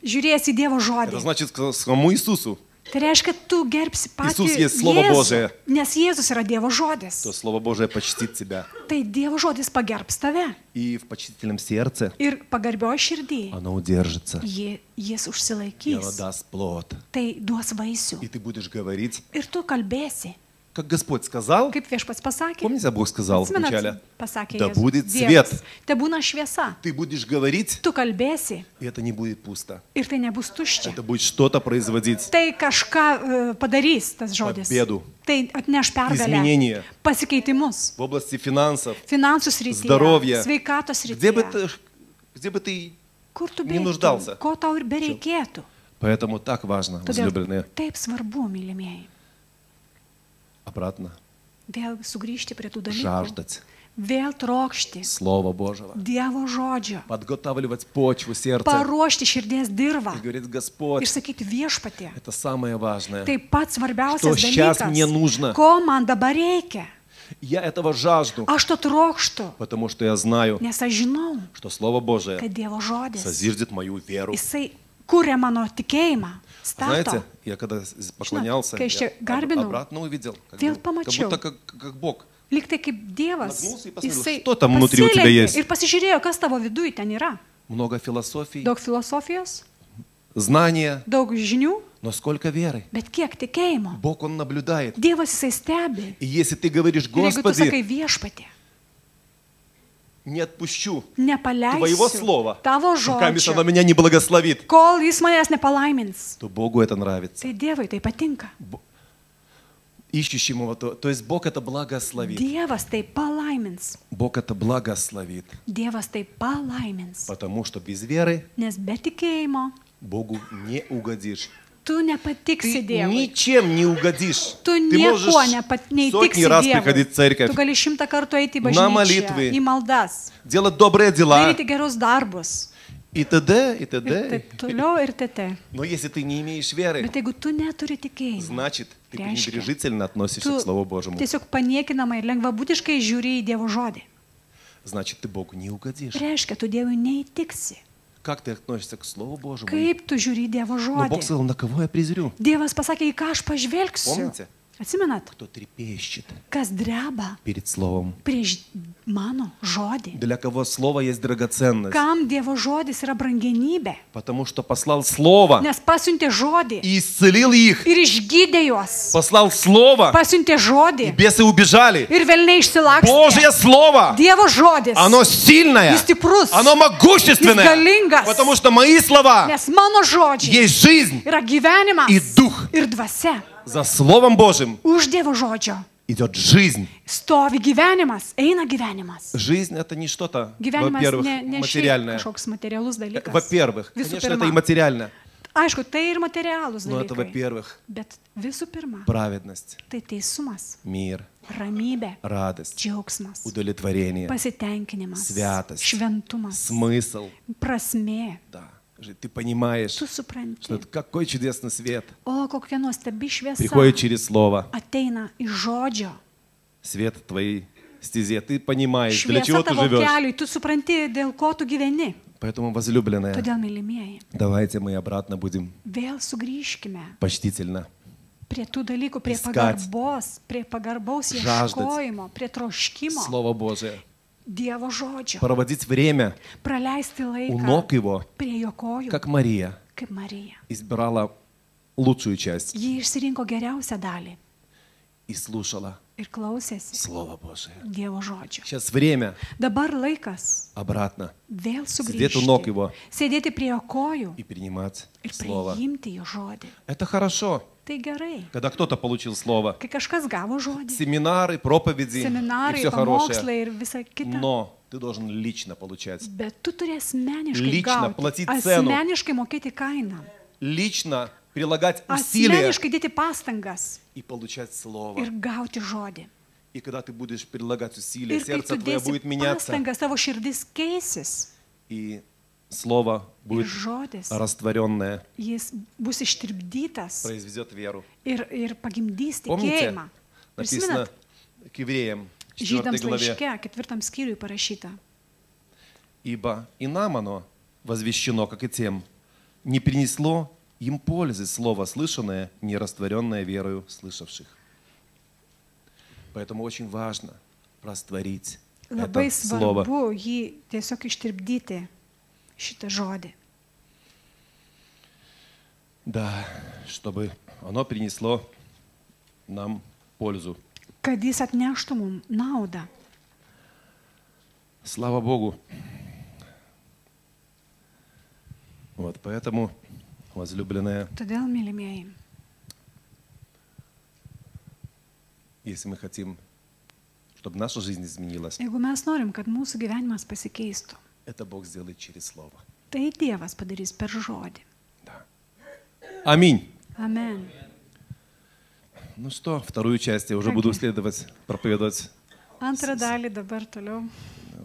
žiūrėsi į Dievo это žodį. значит к самому Иисусу, Tai reiškia, tu gerbsi patį Иисус есть Слово Jėzų, Божие. nes Jėzus yra Dievo žodis. то Слово Божие почтит тебя. Tai Dievo žodis pagerbs tave. И в почтительном сердце Ir pagarbio širdį оно удержится, jis и оно užsilaikys. даст плод. Tai duos vaisių. И ты будешь говорить, Ir tu kalbėsi, Как Господь сказал, Kaip viešpats pasakė, помните, Бог сказал atsimenat, вначале, pasakė да Jėzus, будет Dievas, свет. te būna šviesa, Ты будешь говорить, tu kalbėsi и это не будет пусто. ir tai nebus tuščia. Это будет что-то производить. Tai kažką padarys tas žodis. Победу. Tai atneš pergalę, Изменения pasikeitimus, в области финансов, finansų srityje, Здоровья. sveikatos где бы ты... Kur tu не beeitum, нуждался. ko tau ir bereikėtų. Поэтому так важно, Todėl возлюбленные, taip svarbu, mylimieji, обратно vėl sugrįžti prie tų dalykų, жаждать vėl trokšti Слова Божьего, Dievo žodžio, подготавливать почву сердца paruošti širdies dirbą и говорить, Господь, ir sakyti viešpatie. это самое важное. Tai pats svarbiausias Что сейчас dalykas, мне нужно? ko man dabar reikia. Я этого жажду, Aš to trokštu, потому что я знаю, nes aš žinau, что Слово Божие kad Dievo žodis, созиждет мою веру. jisai kuria mano tikėjimą, stato. Знаете, я когда поклонялся, kai aš čia я garbinau, обратно увидел, vėl как pamačiau. будто как Бог. Lyg tai kaip Dievas, Nagnusi ir pasakė, jisai "Что там внутри у тебя pasilenkė есть?" ir pasižiūrėjo, kas tavo viduje ten yra. Много философий, Daug filosofijos, знания, daug žinių, но сколько веры. bet kiek tikėjimo. Бог, Он наблюдает. Dievas jisai stebi. И если ты говоришь, Ir jeigu tu sakai Господи, viešpatie, не отпущу Твоего nepaleisiu Слова, tavo пока оно žodžio, меня не благословит, kol jis manęs nepalaimins, то Богу это нравится. tai Dievui tai patinka. Ищущему Его, то есть Бог это благословит. Dievas tai palaimins. Бог это благословит, Dievas tai palaimins. потому что без веры Nes be tikėjimo Богу не угодишь. tu nepatiksi Ты Dievui. ничем не угодишь. Tu Ты можешь nieko neįtiksi сотни раз приходить в Dievui. церковь, Tu gali 100 kartų eiti į Na bažnyčią, молитвы. į maldas, делать добрые дела daryti gerus darbus и т.д. и ir т.д. taip toliau ir tt. Но если ты не имеешь веры, Bet jeigu tu neturi tikėjimo, значит, ты Reiškia, пренебрежительно относишься tu к Слову Божьему. tiesiog paniekinamai ir lengvabūdiškai žiūri į Dievo žodį. Значит, ты Богу не угодишь. Reiškia, tu Dievui neįtiksi. Как ты относишься к Слову Божьему? Kaip tu žiūri į Dievo Но Бог žodį? сказал, на кого я презрю? Dievas pasakė, į ką aš pažvelgsiu. Помните? Atsimenat, Кто трепещет kas dreba перед Словом? prieš mano žodį? Для кого Слово есть драгоценность? Kam Dievo žodis yra brangenybė? Потому что послал Слово Nes pasiuntė žodį и исцелил их. ir išgydė juos. Послал Слово, Pasiuntė и žodį бесы убежали. ir velniai išsilakstė. Божье Слово, Dievo žodis. оно сильное, Jis stiprus. оно могущественное. galingas. Потому что мои слова Nes mano žodžiai есть жизнь, yra gyvenimas и дух. ir dvasia. За Словом Божьим Už Dievo žodžio идет жизнь. stovi gyvenimas, eina gyvenimas. Жизнь это не что-то, Gyvenimas во-первых, ne šiaip материальное. kažkoks materialus dalykas. Во-первых, Visų конечно, это и pirma, материально. aišku, tai ir materialūs Но это, dalykai. во-первых, Bet visų pirma, праведность, tai teisumas, мир, ramybė, радость, džiaugsmas, удовлетворение, pasitenkinimas, Святость. šventumas, смысл. prasmė. Да. Ты понимаешь, Tu supranti, что это какой чудесный свет o kokia nuostabi šviesa приходит через Слово. ateina iš žodžio. Свет в твоей стезе. Ты понимаешь, для Šviesa чего ты tavo живешь. keliui, tu supranti, dėl ko tu gyveni. Поэтому, возлюбленная, Todėl, mylimieji, давайте мы обратно будем vėl sugrįžkime почтительно prie tų dalykų, prie Искать. pagarbaus Žaždать. ieškojimo, prie troškimo Слово Божие. Dievo žodžio. Проводить время Praleisti у laiką ног Его, prie jo kojų, как Мария kaip Marija. избирала лучшую часть Ji išsirinko geriausią dalį и слушала ir klausėsi Слово Божие. Dievo žodžio. Сейчас время Dabar laikas обратно vėl сидеть у ног sugrįžti, Его sėdėti prie jo kojų и принимать ir Слово. priimti jo žodį. Это хорошо, Tai gerai, когда кто-то получил Слово. kai kažkas gavo žodį, Семинары, проповеди и seminarai, все хорошее. pamokslai ir visa kita. Но ты должен лично получать. Bet tu turi asmeniškai Lično gauti, platit cenu. asmeniškai mokėti kainą, Лично прилагать усилия asmeniškai dėti pastangas и получать Слово. ir gauti žodį. И когда ты будешь прилагать усилия, Ir kai сердце tu твое dėsi будет меняться, pastangas, tavo širdis keisis и Слово ir будет žodis, растворенное, jis bus ištirpdytas произведет веру. ir pagimdys Помните, tikėjimą. написано Prisimenat, к евреям, 4 Žydams главе, laiške, 4 skyriui parašyta. «Ибо и нам оно возвещено, как и тем, не принесло им пользы слово слышанное, не растворенное верою слышавших». Поэтому очень важно растворить Labai это слово. svarbu jį tiesiog ištirpdyti, šitą žodį, Да, чтобы оно принесло нам пользу. kad jis atneštų mums naudą. Слава Богу. Вот поэтому, возлюбленная, Todėl, mylimieji, если мы хотим, чтобы наша жизнь изменилась, jeigu mes norim, kad mūsų gyvenimas pasikeistų, это Бог сделает через Слово. tai Dievas padarys per žodį. Да. Аминь. Amen. Ну что, вторую часть я уже буду следовать, проповедовать. Antrą dalį dabar toliau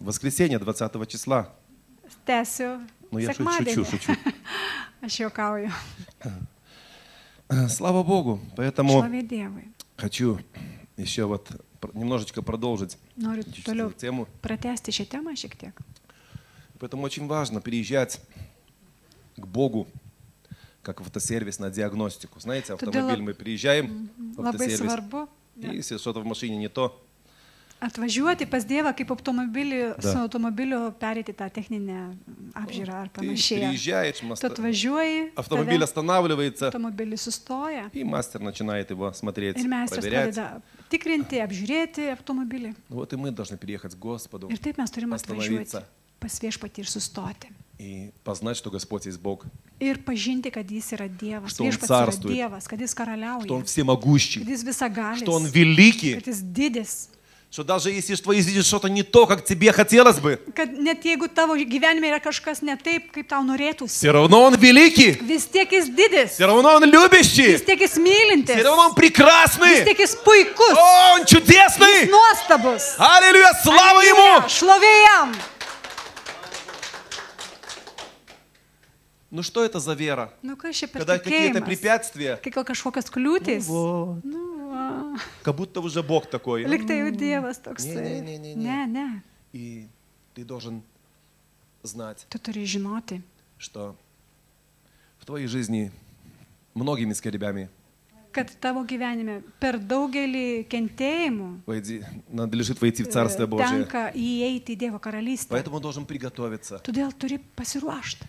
Воскресенье 20 числа. tęsiu. Ну я Sekmadienį. шучу. Aš juokauju. Слава Богу. Поэтому Šlovė Dievui. хочу еще вот немножечко продолжить Noriu toliau эту тему. pratęsti šią temą šiek tiek. Поэтому очень важно переезжать к Богу, как в автосервис на диагностику. Знаете, автомобиль мы приезжаем в Labai автосервис, svarbu и если что-то в машине не то, atvažiuoti pas Dievą kaip automobilį, Da. su automobiliu perėti tą techninę apžiūrą ar ты panašiai. приезжаешь, Tu atvažiuoji, автомобиль tada останавливается, automobilis sustoja и мастер начинает его смотреть, ir meistras проверять. pradeda tikrinti, apžiūrėti automobilį. Вот и мы должны приехать к Господу Ir taip mes turime atvažiuoti остановиться pas viešpatį ir sustoti. и познать, что Господь есть Бог, Ir pažinti, kad jis yra Dievas, Что он viešpats yra царствует. Dievas, kad jis что Он karaliauja, всемогущий, kad jis visagalis, что Он великий, kad jis didis. что даже если что видишь что-то не то, как тебе хотелось бы, Kad net jeigu tavo gyvenime yra kažkas ne taip, kaip tau norėtųsi, все равно Он великий, vis tiek jis didis, все равно Он любящий, vis tiek jis mylintis, все равно Он vis прекрасный, tiek jis puikus, Он чудесный. nuostabus. Аллилуйя, слава Ему! Šlovė jam. Ну что это за вера? Nu, kas čia per Когда какие-то tikėjimas? препятствия, Kai kažkokios kliūtis. вот, Nu, va. как будто уже Бог такой. Liktai jau Dievas toksai. Ne. Ne, ne. И ты должен знать, Tu turi žinoti, что в твоей жизни многими скорбями kad tavo gyvenime per daugelį kentėjimų надлежит войти в Царствие Божие. tenka įeiti į Dievo karalystę. Поэтому он должен приготовиться Todėl turi pasiruošti.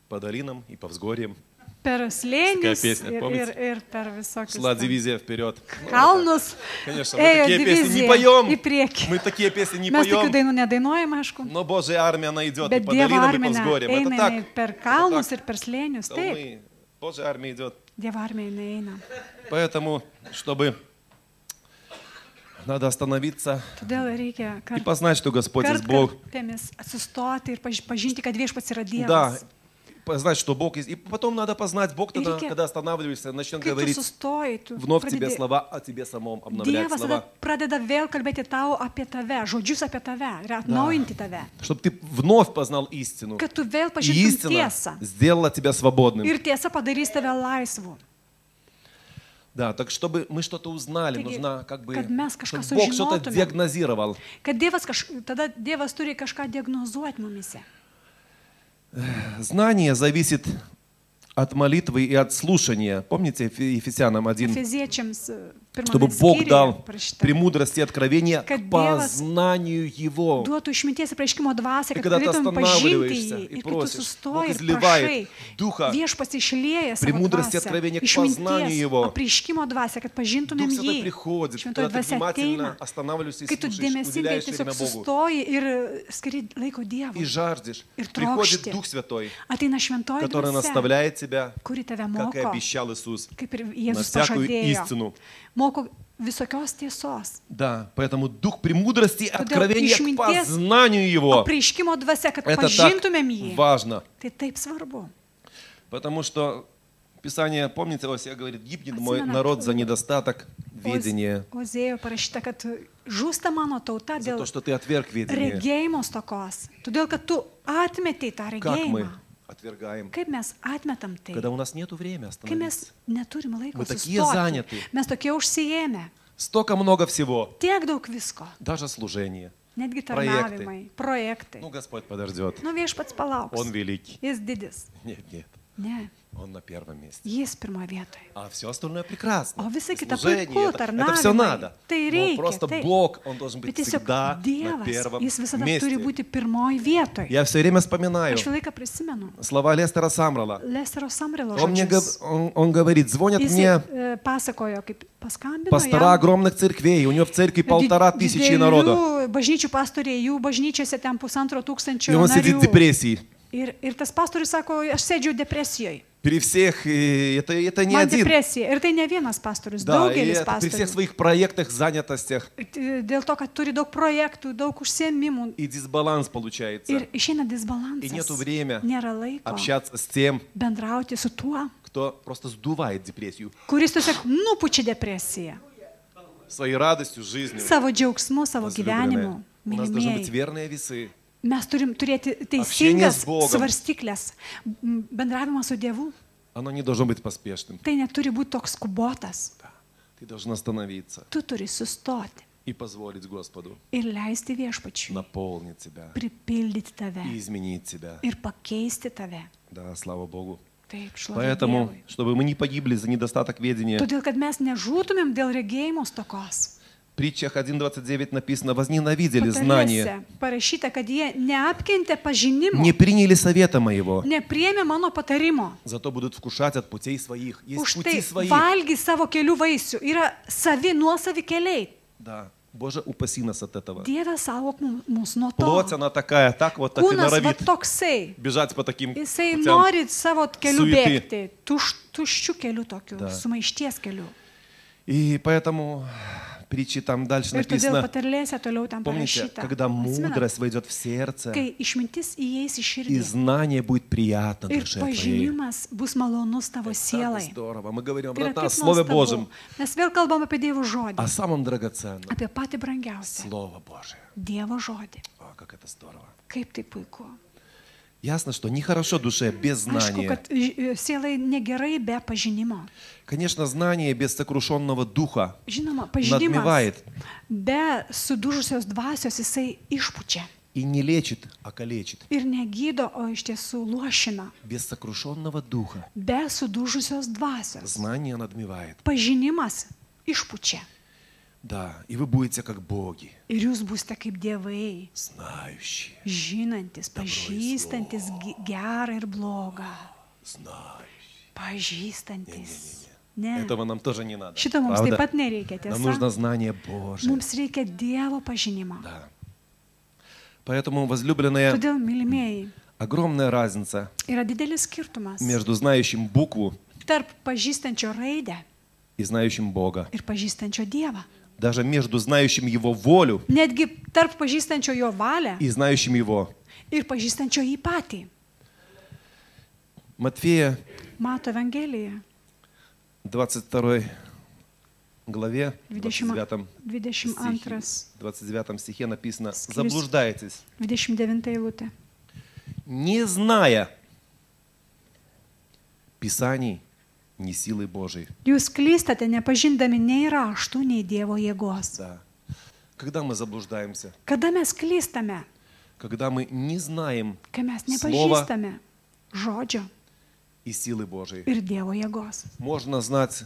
по долинам и по взгорьям. Per slėnius Tokia pjesnė, ir, помните? ir per visokius Шла ten дивизия вперед. kalnus. Конечно, мы Ėjo такие песни не divizija į поем. priekį. Мы такие песни не Mes tokių поем. dainų nedainuojam, aišku. Но Божья армия, она идет и Bet по Dievo долинам, и по armija взгорьям. Это eina так. jinai per kalnus ir per slėnius. Taip, Мы- Божья армия идет. Dievo armija jinai eina. Поэтому, чтобы надо остановиться Todėl reikia и познать, что Господь есть Бог. kartkartėmis atsistoti ir pažinti, kad viešpats yra Да, Dievas. познать, что Бог есть. И потом надо познать Бог тогда, Reikia- когда останавливаешься, начнет Kai tu говорить sustoji, tu вновь тебе pradedi- слова о тебе самом, обновлять Dievas tada слова. pradeda vėl kalbėti tau apie tave, žodžius apie tave ir atnaujinti tave. Чтобы ты вновь познал истину. Kad tu vėl И pažintum истина tiesą. сделала тебя свободным. Ir tiesa padarys tave laisvu. Да, так чтобы мы что-то узнали, Taigi, нужно как бы, kad mes чтобы kažką Бог что-то sužinotumėm. диагнозировал. Kad tada Dievas turi kažką diagnozuoti mumise. Знание зависит от молитвы и от слушания. Помните Ефесянам 1? Efeziečiams Чтобы pirmame Бог skyriuje дал parašyta, премудрость и откровение Kad к Dievas познанию Его. duotų išminties apreiškimo dvasę, И kad когда ты galėtum pažinti останавливаешься jį. и Ir kai tu просишь, Бог sustoji ir изливает prašai, Духа, viešpats išlieja savo премудрости и dvasę, откровения к познанию Его. apreiškimo dvasę, kad pažintumėm Дух Святой jį. приходит, Šventoji когда ты dvasia внимательно ateina, останавливаешься и kai tu слушаешь, dėmesingai уделяешь tiesiog время Богу. sustoji ir skiri laiko Dievui. И жаждешь. Ir Приходит trokšti. Дух Святой, Ateina šventoji который dvasia, наставляет тебя, kuri tave как и moko, обещал Иисус, kaip ir на Jėzus всякую pažadėjo. истину. Moko visokios tiesos. Да, поэтому Дух премудрости и Todėl откровения к išminties познанию Его. Apreiškimo dvasia, kad Это pažintumėm так jį. важно. Tai taip svarbu. Потому что Писание, помните, Осия говорит, гибнет мой Atsimenat, народ за недостаток ведения, Ozėjo parašyta, kad žūsta mano tauta за dėl то, что ты отверг ведение. regėjimo stokos. Todėl, kad tu atmetei tą Как мы regėjimą. отвергаем? Kaip mes atmetam tai? Когда у нас нет времени Kai mes остановиться. neturim laiko Мы такие sustoti. заняты. Mes tokie užsijėmę. Столько много всего, Tiek daug visko. даже служение. Netgi Projektai. tarnavimai, projektai. Ну, Господь подождет. Nu viešpats palauks. Он великий. Jis didis. Нет, нет. Ne. Он на первом месте. Jis pirmoje vietoje. А все остальное прекрасно. O visa kita Служение, puiku, это все tarnavimai. надо. Tai Но reikia. просто taip. Бог, Он должен Bet быть tiesiog всегда на Dievas, первом jis visada месте. turi būti pirmoje vietoje. Я все время вспоминаю Aš visą laiką prisimenu слова Лестера Самрала. Lesterio Samrilo Он žodžius. говорит, звонят Jis мне pasakojo, kaip paskambino пастора огромных церквей, у него в церкви 1500 народу. Bažnyčių pastoriai, jų bažnyčiose ten 1500 И он сидит в narių. депрессии. Ir tas pastorius sako, aš sėdžiu depresijoje. При всех, и это не Man один. depresija. Ir tai ne vienas pastorius, Да, и daugelis это при всех pastorių. своих проектах, занятостях. Dėl to, kad turi daug projektų, daug užsiėmimų. И дисбаланс получается. Ir išeina И нету disbalansas. время Nėra laiko общаться с тем, bendrauti su tuo, кто просто сдувает депрессию kuris tiesiog nupučia depresiją. своей радостью, жизнью. Savo džiaugsmu, savo gyvenimu. У нас должны быть Mylimieji. верные весы. Mes turim turėti Общение teisingas с Богом. svarstyklės. Bendravimas su Dievu. Оно не должно быть поспешным. Tai neturi būti toks skubotas. Да. Ты должен остановиться Tu turi sustoti и позволить Господу ir leisti viešpačiui наполнить тебя pripildyti tave и изменить тебя. ir pakeisti tave. Да, слава Богу. Taip, šlovė Поэтому, Dievui. чтобы мы не погибли за недостаток ведения, Todėl, kad mes nežūtumėm dėl regėjimo stokos. в притчах 1.29 написано, возненавидели знание, Patarlėse parašyta, kad jie neapkentė pažinimo, не приняли совета моего, nepriėmė mano patarimo. зато будут вкушать от путей своих. Есть Už пути tai своих. valgy savo kelių vaisių. Yra savi, nuosavi keliai. Да. Боже, упаси нас от этого. Dieve saugok mus nuo to. Плоть, она такая, так вот, так и Kūnas va норовит toksai. бежать по таким Jisai путям. nori savo kelių Suiti. bėgti. Tuščių kelių tokių, Da. sumaišties kelių. И поэтому притчи там дальше Ir todėl написано, patarlėse toliau ten помните, parašyta. когда Atsimenat, мудрость войдет в сердце, kai išmintis įeis į и širdį знание будет приятно ir душе твоей. pažinimas bus malonus tavo Так sielai. здорово. Мы говорим, Tai yra брата, о kaip Слове nuostabu. Божьем, Mes vėl kalbam apie Dievo žodį, о самом драгоценном. apie patį brangiausią. Слово Божие. Dievo žodį. О, как это здорово. Kaip tai puiku. Ясно, что нехорошо душе без Aišku, знания. kad sielai negerai be pažinimo. Конечно, знание без сокрушенного духа Žinoma, pažinimas надмевает be sudužusios dvasios jisai išpučia. и не лечит, а калечит. Ir negydo, o iš tiesų luošina. Без сокрушенного духа Be sudužusios dvasios. знание надмевает. Pažinimas išpučia. Да, и вы будете как боги, Ir jūs būsite kaip dievai, знающие, žinantis, pažįstantis gerą ir blogą. знающие. Pažįstantis. Ne. Этого нам тоже не надо. Šito mums правда? taip pat nereikia, Нам нужно tiesa. знание Божие. Mums reikia Dievo pažinimo. Да. Поэтому, возлюбленные, Todėl, mylimieji, огромная разница yra didelis skirtumas между знающим букву tarp pažįstančio raidę и знающим Бога. ir pažįstančio Dievą. Даже между знающим Его волю Netgi tarp pažįstančio jo valią и знающим Его. ir pažįstančio jį patį. Матфея, Mato Evangelija, 22 главе, 22 29 стихе написано: Скрис- «Заблуждаетесь, 29 eilutė. не зная Писаний, ни силы Божией». Jūs klystate, nepažindami nei raštų, nei Dievo jėgos. Да. Когда мы заблуждаемся? Kada mes klystame, Когда мы не знаем kai mes Слово nepažįstame žodžio и силы Божией. ir Dievo jėgos. Можно знать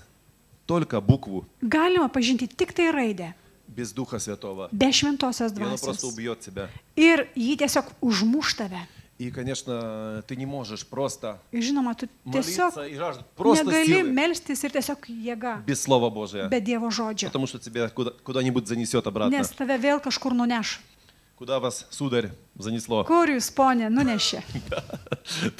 только букву Galima pažinti tik tai raidę, без Духа Святого. be šventosios И оно просто dvasios. убьет тебя. Ir jį tiesiog užmuš tave. И, конечно, ты не можешь просто Ir žinoma, tu tiesiog молиться и жаждать просто negali силы melstis ir tiesiog jėga, без Слова Божия. be Dievo žodžio. Потому что тебя куда-нибудь занесет обратно. Nes tave vėl kažkur nuneš. Куда вас, сударь, занесло. Kur jūs, ponė, nunešė?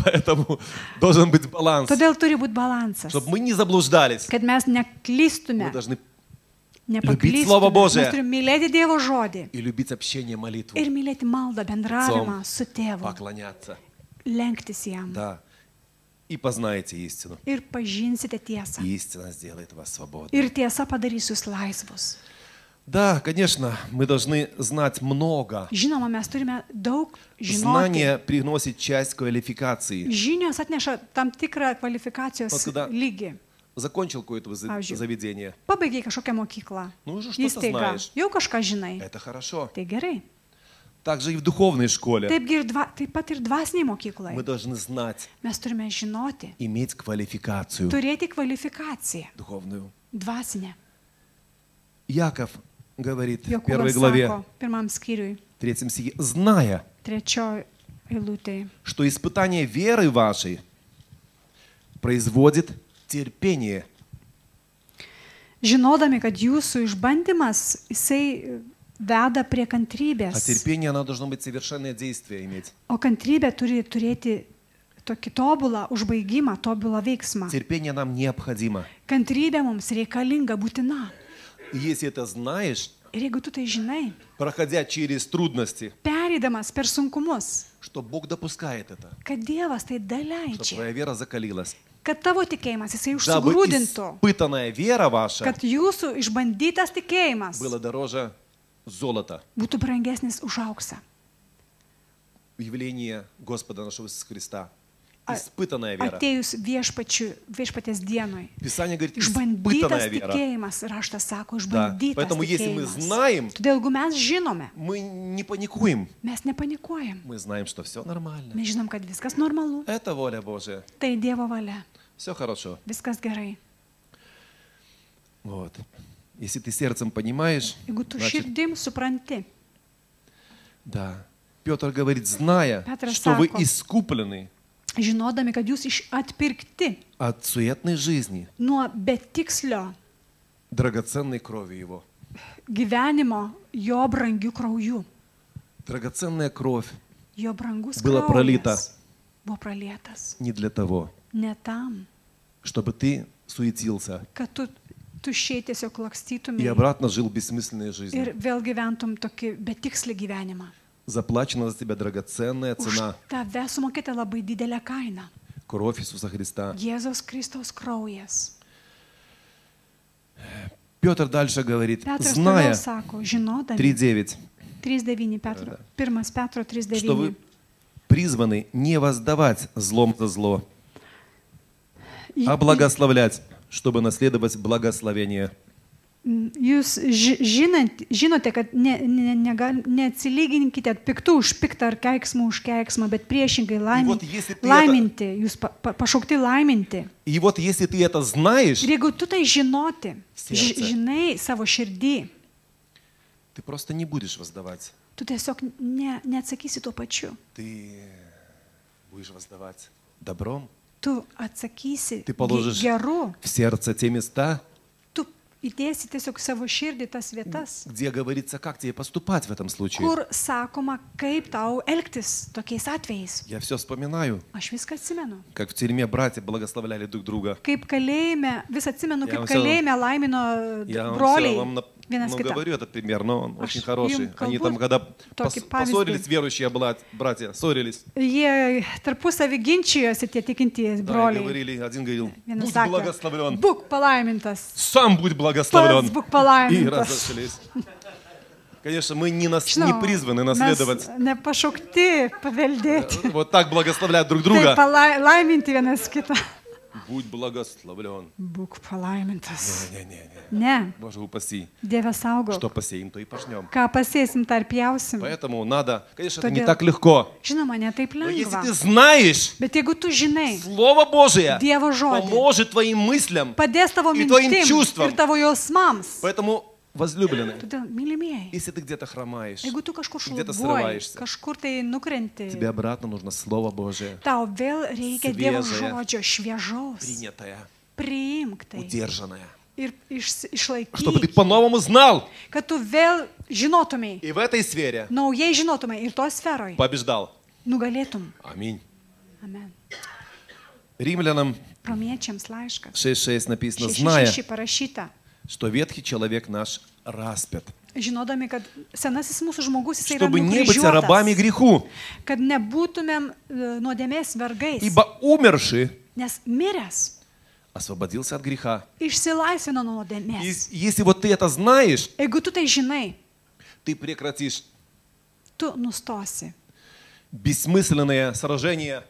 Поэтому должен быть баланс. Todėl turi būti balansas. Чтобы мы не заблуждались, Kad mes neklystume, мы должны nepaklystume. Слово Божие. Mes turime mylėti Dievo žodį и любить общение, молитву, ir mylėti maldą, bendravimą su tėvu, поклоняться. lenktis jam Да. И познаете истину. ir pažinsite tiesą. И истина сделает вас свободными. Ir tiesa padarys jūs laisvus. Да, конечно, мы должны знать много. Žinoma, mes turime daug žinoti. Знание приносит часть квалификации. Žinios atneša tam tikrą kvalifikacijos Вот когда- lygį. Закончил какое-то Pavyzdžiui. заведение. Pabaigiai kažkokią mokyklą. Ну, уже что-то Įstaigą. знаешь. Jau kažką žinai. Это хорошо. Tai gerai. Также и в духовной школе Taip pat ir dvasiniai мы mokyklai. должны знать, Mes turime žinoti, иметь квалификацию turėti kvalifikaciją духовную. dvasinę. Яков говорит в Jokūbas первой главе, sako pirmam skyriui, 3 стихе, зная, trečioj eilutėje, что испытание веры вашей производит терпение. žinodami, kad jūsų išbandymas, jisai veda prie А kantrybės, терпение, оно должно быть совершенное действие иметь. o kantrybė turi turėti tokį tobulą užbaigimą, tobulą veiksmą. Терпение нам необходимо. Kantrybė mums reikalinga, būtina. И если это знаешь, Ir jeigu tu tai žinai, проходя через трудности, pereidamas per sunkumus, что Бог допускает это, kad Dievas tai чтобы daleidžia, твоя вера закалилась, kad tavo tikėjimas jisai дабы užsigrūdintų, испытанная вера ваша kad jūsų išbandytas tikėjimas было дороже золота. būtų brangesnis už auksą. Явление Господа нашего Иисуса Христа. А- Испытанная вера. Atėjus viešpaties dienoj. Писание говорит, Išbandytas испытанная вера. tikėjimas, raštas sako, Да. išbandytas Поэтому если мы tikėjimas. знаем, Todėl, jeigu mes žinome, мы не паникуем. mes nepanikuojam. Мы знаем, что все нормально. Mes žinom, kad viskas normalu. Это воля Божия. Tai Dievo valia. Все хорошо. Viskas gerai. Вот. Если ты сердцем понимаешь, Jeigu tu значит, širdim supranti, да. Петр говорит, зная, Петр что вы сако. искуплены žinodami, kad jūs atpirkti от суетной жизни, nuo betikslio драгоценной кровью Его. gyvenimo jo brangių kraujų. Драгоценная кровь Jo brangus Было пролито. kraujas buvo pralietas. не для того, Ne tam, чтобы ты суетился kad tu tuščiai tiesiog и lakstytumai обратно жил бессмысленной ir жизнью. vėl gyventum tokį betikslį gyvenimą. Заплачена за тебя драгоценная Už цена, tave sumokėte labai didelę kainą. кровь Иисуса Христа. Jėzaus Kristaus kraujas. Петр дальше говорит, Petras toliau зная, sako, žinodami, 3.9, 3.9 Petro, 1 Petro что 3.9. вы призваны не воздавать злом за зло, а благословлять, чтобы наследовать благословение. Jūs žinote, kad neatsilyginkite piktų už piktą ar keiksmą už keiksmą, bet priešingai laiminti. Jūs pašaukti laiminti. И вот если ты это знаешь, Ir jeigu tu tai žinoti, Сердце. žinai savo širdį, ты просто не будешь воздавать. tu tiesiog neatsakysi tuo pačiu. Ты будешь воздавать добром Tu atsakysi Ты положишь geru, в сердце те места, tu įdėsi tiesiog savo širdį tas vietas, где говорится, как тебе поступать в этом случае. kur sakoma, kaip tau elgtis tokiais atvejais. Я все вспоминаю, Aš viską atsimenu. как в тюрьме братья благословляли друг друга. Kaip kalėjime, vis atsimenu, Я kaip вам всё- kalėjime laimino Я вам, broliai vienas ну, kitą. говорю этот пример, но он очень Аж хороший. им Они колбу там, когда токи поссорились, павезды. верующие братья, ссорились. Jie tarpusavį ginčijosi, tie tikintieji Да, и broliai. говорили, один говорил, Vienas будь sakė, благословлен, būk palaimintas, сам будь pats благословлен. būk И palaimintas. разошлись. Конечно, мы не Žinau, призваны mes наследовать. nepašaukti paveldėti. Вот так благословлять друг Tai друга. laiminti vienas kitą. Будь благословлен. Būk palaimintas. Не-не-не. Ne, Боже упаси. Dieve saugo. Что посеем, то и пожнем. Ką pasėsim, tą ir pjausim. Поэтому надо, конечно, это не Todėl- так легко. Žinoma, ne taip Но если lengva. ты знаешь, Bet jeigu tu žinai, Слово Божие Dievo žodį поможет твоим мыслям. padės tavo И твоим mintim чувствам. ir tavo jausmams. Поэтому, возлюбленные, Todėl, mylimieji, если ты где-то хромаешь, jeigu tu kažkur где-то šlubuoji, срываешься, kažkur tai nukrenti, тебе обратно нужно Слово Божие, tau vėl reikia Dievo Šviežia. žodžio šviežaus. принятое, Priimk tai удержанное. ir Чтобы ты išlaikyk, по-новому знал kad tu vėl žinotumai, и в этой сфере naujai žinotumai ir to sferoj побеждал. nugalėtum. Аминь. Amen. Римлянам Romiečiams laiškas. 6.6 написано, зная, 6.6 parašyta. что ветхий человек наш распят, Žinodami, kad senasis mūsų žmogus jisai yra чтобы не быть рабами nukryžiuotas, греху, kad nebūtumėm nuodėmės vergais, ибо умерший nes miręs освободился от греха. išsilaisvino nuo И nuodėmės. если вот ты это знаешь, Jeigu tu tai žinai, ты прекратишь tu nustosi. бессмысленное сражение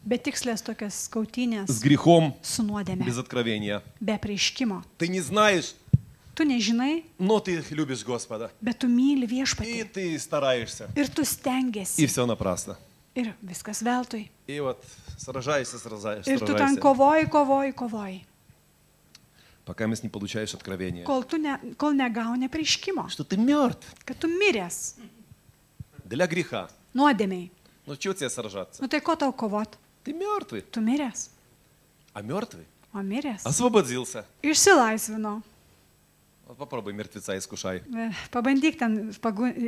Betikslės tokias kautynės с грехом su nuodėme, без откровения. be prieškimo. Ты не знаешь, Tu nežinai, но ты любишь Господа. bet tu myli И viešpatį. ты стараешься. Ir tu И stengiasi. все напрасно. Ir viskas veltui. И вот сражаешься, Ir tu ten сражаешься, kovoji. пока не получаешь откровения, Kol negauni prieškimo. что ты мертв Kad tu miręs. для греха. Nuodėmiai. Ну чего тебе сражаться? Nu tai ko tau kovot? Ты мертвый, Tu miręs. а мертвый O miręs. освободился. Išsilaisvino. Вот попробуй мертвеца искушай. Pabandyk ten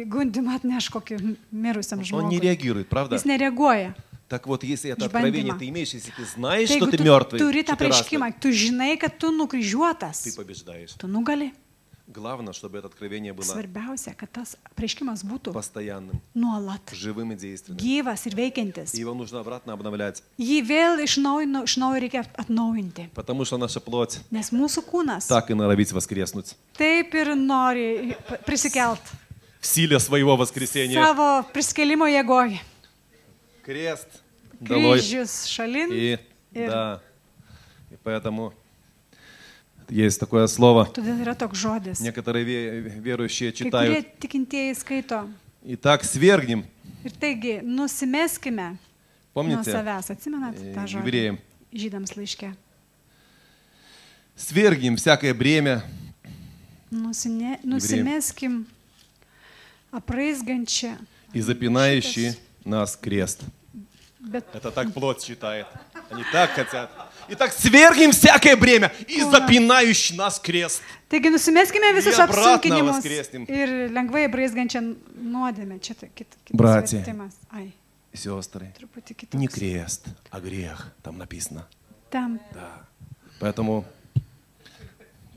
gundimą atneš kokį mirusiam Он не žmogui. реагирует, правда? Jis nereaguoja. Так вот, если это Išbandymą. откровение ты имеешь, если ты знаешь, Tai что jeigu ты tu мертвый, turi что tą ты prieškimą, распят, tu žinai, kad tu ты nukryžiuotas, побеждаешь. tu nugali. Главное, чтобы это откровение было Svarbiausia, kad tas prieškimas būtų постоянным, nuolat живым и действенным. gyvas ir veikiantis. И его нужно обратно обновлять, Jį vėl iš naujo reikia atnaujinti, потому что наша плоть nes mūsų kūnas так и норовит воскреснуть. taip ir nori prisikelt В силе своего воскресения. savo prisikėlimo jėgoje. Крест долой. Kryžius šalin. И, Ir- да, и поэтому есть такое слово. Todėl yra toks žodis. Некоторые верующие Kai kurie читают. tikintieji skaito. Итак, свергнем. Ir taigi, nusimeskime nuo Помните? savęs. Atsimenat tą žodį? Евреям. Žydams laiške. Свергнем всякое бремя. Nusimeskim apraizgančią. И запинающий нас крест. Bet Это так плоть читает. Они так хотят. Итак, свергнем всякое бремя и запинающий нас крест. taigi nusimeskime visus Ir obratno apsunkinimus vaskresnim. ir lengvai apraizgančią nuodėmę. Čia kitas Bratья. vertimas. Ai, Сестры, truputį не kitoks. крест, а грех. Там написано. Tam Да. Поэтому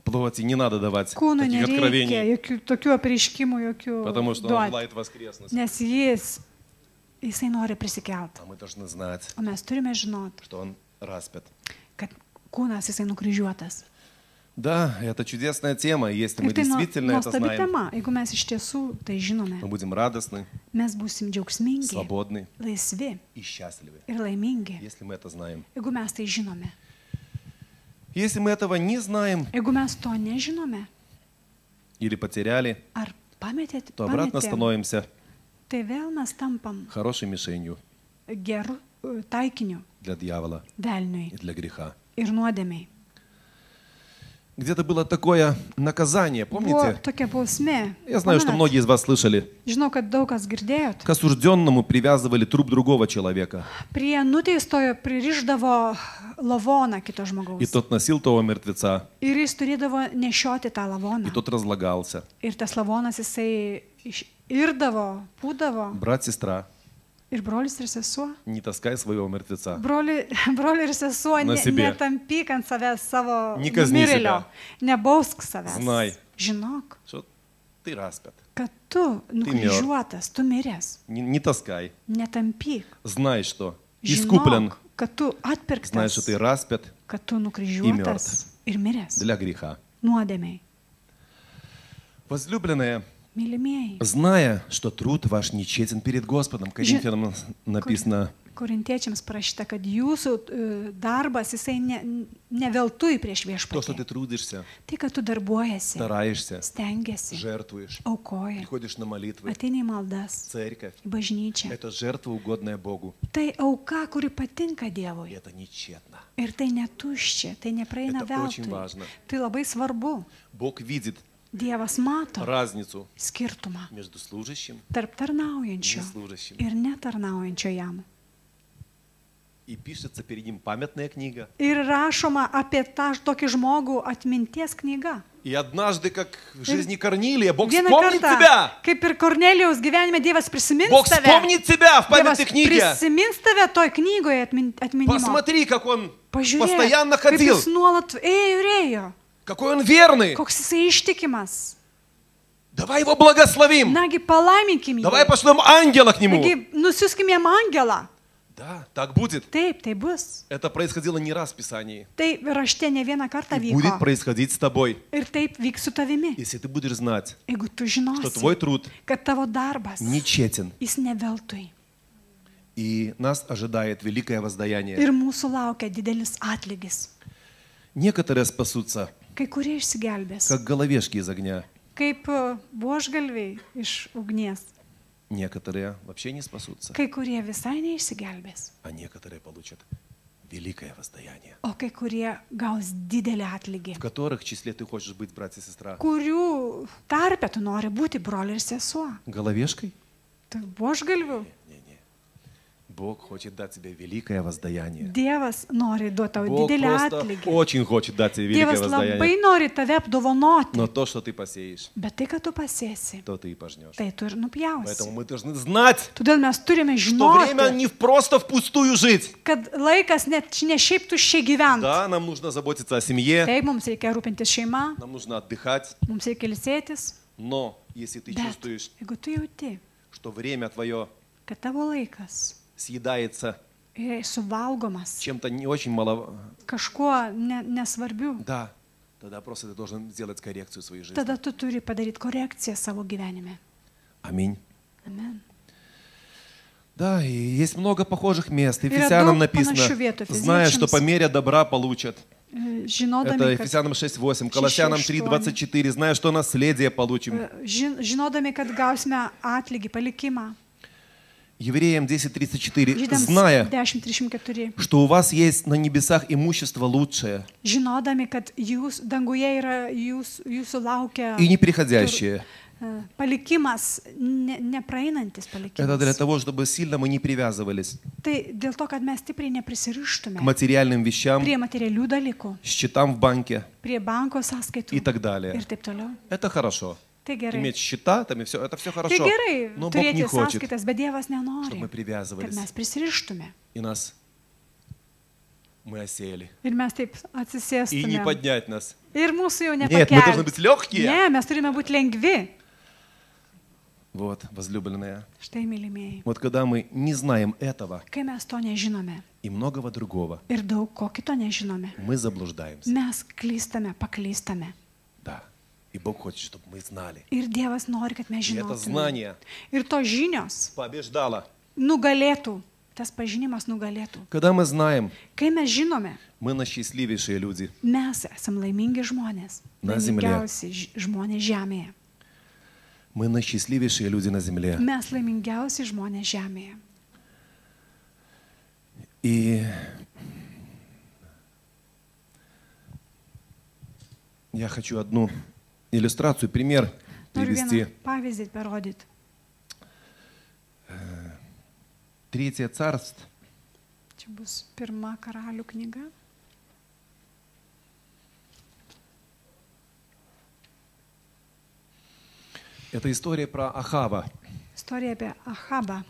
плоти не надо давать kūnui таких nereikia откровений, jokių tokių apreiškimų, jokių потому что он duoti. желает воскреснуть. Nes jisai nori prisikelt. А мы должны знать, O mes turime žinoti, что он распят. kad kūnas jisai nukryžiuotas. Да, это чудесная тема. и Если мы Ir tai действительно это nuostabi знаем, tema. Jeigu mes iš tiesų tai žinome, мы будем радостны, mes būsim džiaugsmingi, свободны laisvi и счастливы. ir laimingi, Если мы это знаем. jeigu mes tai žinome. Если мы этого не знаем Jeigu mes to nežinome, или потеряли, ar pametėte, то обратно становимся tai vėl mes tampam хорошей мишенью gerų taikiniu для дьявола velniui и для греха. ir nuodėmiai. Где-то было такое наказание, Buvo помните? tokia bausmė. Я знаю, что Pamenat? многие из вас слышали. Žinau, kad daug kas girdėjot. К осужденному привязывали труп другого человека, Prie nuteistojo pririždavo lavoną kito и žmogaus. тот носил того мертвеца, Ir jis turėdavo nešioti tą и lavoną. тот разлагался. Ir tas lavonas jisai irdavo, pūdavo. Брат, сестра, Ir brolis ir sesuo. не taskай своего мертвеца. Broli ir sesuo, Na себе. netampyk ant savęs savo Не казни numirėlio. себя. Nebausk savęs. Знай. Žinok, Что ты распят. kad tu nukryžiuotas, tu miręs. Не таскай. Netampyk. Знай, что искуплен. Žinok, kad tu Знай, что atpirktas, ты распят kad tu nukryžiuotas ir miręs. для греха. Nuodėmiai. Возлюбленные, Mylimieji. зная, что труд ваш нечестен перед Господом, Коринфянам написано, Korintiečiams parašyta, kad jūsų darbas, jisai ne veltui prieš то, что viešpatį. ты трудишься, Tai, kad tu darbuojasi, стараешься, stengiasi, жертвуешь, aukoji, приходишь на молитвы, ateini į maldas, церковь, į bažnyčią. это жертва, угодная Богу. Tai auka, kuri patinka И Dievui. это нечетно. Ir tai netuščia, tai nepraeina Это очень veltui. важно. Tai labai svarbu. Бог видит Dievas mato разницу skirtumą между служащим tarp tarnaujančio и неслужащим. ir netarnaujančio jam. И пишется перед ним памятная книга. Ir rašoma apie tą tokį žmogų atminties knyga. И однажды, как в жизни Корнилия, Бог Vieną вспомнит kartą, тебя. kaip ir Kornelijaus gyvenime, Dievas prisimins Бог tave. вспомнит тебя в Dievas памятной книге. prisimins tave toj knygoje atminimo. Посмотри, как он Pažiūrėk, постоянно kaip ходил, jis nuolat ėjo ir ėjo. какой он верный. Koks jisai ištikimas. Давай его благословим. Nagi palaiminkim Давай jį. пошлем ангела к нему. Nagi nusiuskim jam angelą. Да, так будет. Taip, tai bus. Это происходило не раз в Писании. Tai rašte ne vieną kartą И будет vyko. происходить с тобой. Ir taip vyks su tavimi. Если ты будешь знать, Jeigu tu что твой žinosi, труд kad tavo darbas, нечетен, jis ne veltui. и нас ожидает великое воздаяние. Ir mūsų laukia didelis atlygis. Некоторые спасутся, Kai kurie išsigelbės. как головешки из огня. Kaip buožgalviai iš ugnies. Некоторые вообще не спасутся, Kai kurie visai neišsigelbės. а некоторые получат великое воздаяние. O kai kurie gaus didelį atlygį. В которых числе ты хочешь быть, брат и сестра? Kurių tarpe tu nori būti broli ir sesuo. Головешкой? Tai buožgalvių. Не-не. Бог хочет дать тебе великое воздаяние. Dievas nori duoti tau Бог didelį просто atlygį. очень хочет дать тебе великое Dievas воздаяние. labai nori tave apdovanoti. Но то, что ты посеешь, Bet tai, kad tu pasėsi, то ты и пожнешь. tai tu ir nupjausi. Поэтому мы должны знать, Todėl mes turime что время žinoti, не просто впустую жить. kad laikas net ne šiaip tuščiai gyventi. Да, нам нужно заботиться о семье, Taip, mums reikia rūpintis šeima, нам нужно отдыхать. mums reikia ilsėtis. Но если ты Bet чувствуешь, jeigu tu jauti, что время твое kad tavo laikas съедается yra suvalgomas чем-то не очень мало, kažkuo nesvarbiu, да, тогда просто ты должен сделать коррекцию своей жизни. tada tu turi padaryti korekciją savo gyvenime. Аминь. Amen. Да, и есть много похожих мест. Yra Ефесянам daug написано, panašių vietų. зная, что Efeziečiams, по мере добра получат. Žinodami, Это kad Ефесянам 6:8, Колоссянам 3:24, зная, что наследие получим. Žinodami, kad gausime atlygį, palikimą. Евреям 10:34, Žydams зная, 10:34. что у вас есть на небесах имущество лучшее Žinodami, kad jūs, danguje yra jūsų laukia и неприходящее. palikimas, nepraeinantis Это для palikimas. того, чтобы сильно мы не привязывались Tai dėl to, kad mes stipriai к neprisirištume материальным вещам, prie materialių dalykų, счетам в банке prie banko sąskaitų и так далее. ir taip toliau. Это хорошо. Tai gerai. Иметь счета, там и все, это все Tai хорошо. gerai Но Бог не turėti хочет, sąskaitas, bet Dievas чтобы nenori, мы kad привязывались. mes prisirištume. И нас мы осели. Ir mes taip И не atsisėstume. поднять нас. Ir mūsų jau Нет, мы должны быть nepakelti. легкие. Ne, mes turime būti lengvi. Вот, возлюбленные. Štai, mylimieji. Вот когда мы не знаем этого Kai mes to nežinome и многого другого, ir daug ko kito nežinome, мы заблуждаемся. mes klystame, paklystame. Да. И Бог хочет, чтобы мы знали. Ir Dievas nori, kad mes И это žinotume. знание Ir to žinios побеждало. nugalėtų, tas pažinimas nugalėtų. Когда мы знаем, Kai mes žinome, мы счастливейшие люди. mes esame laimingi žmonės, Na zemlė. laimingiausi žmonės žemėje. Мы счастливейшие люди на земле. Mes laimingiausi žmonės žemėje. И я хочу одну иллюстрацию, пример Noriu привести. vieną pavyzdį parodyti. Третье царство, Čia bus pirma karalių knyga. это история про Ахава. Istorija apie Achabą.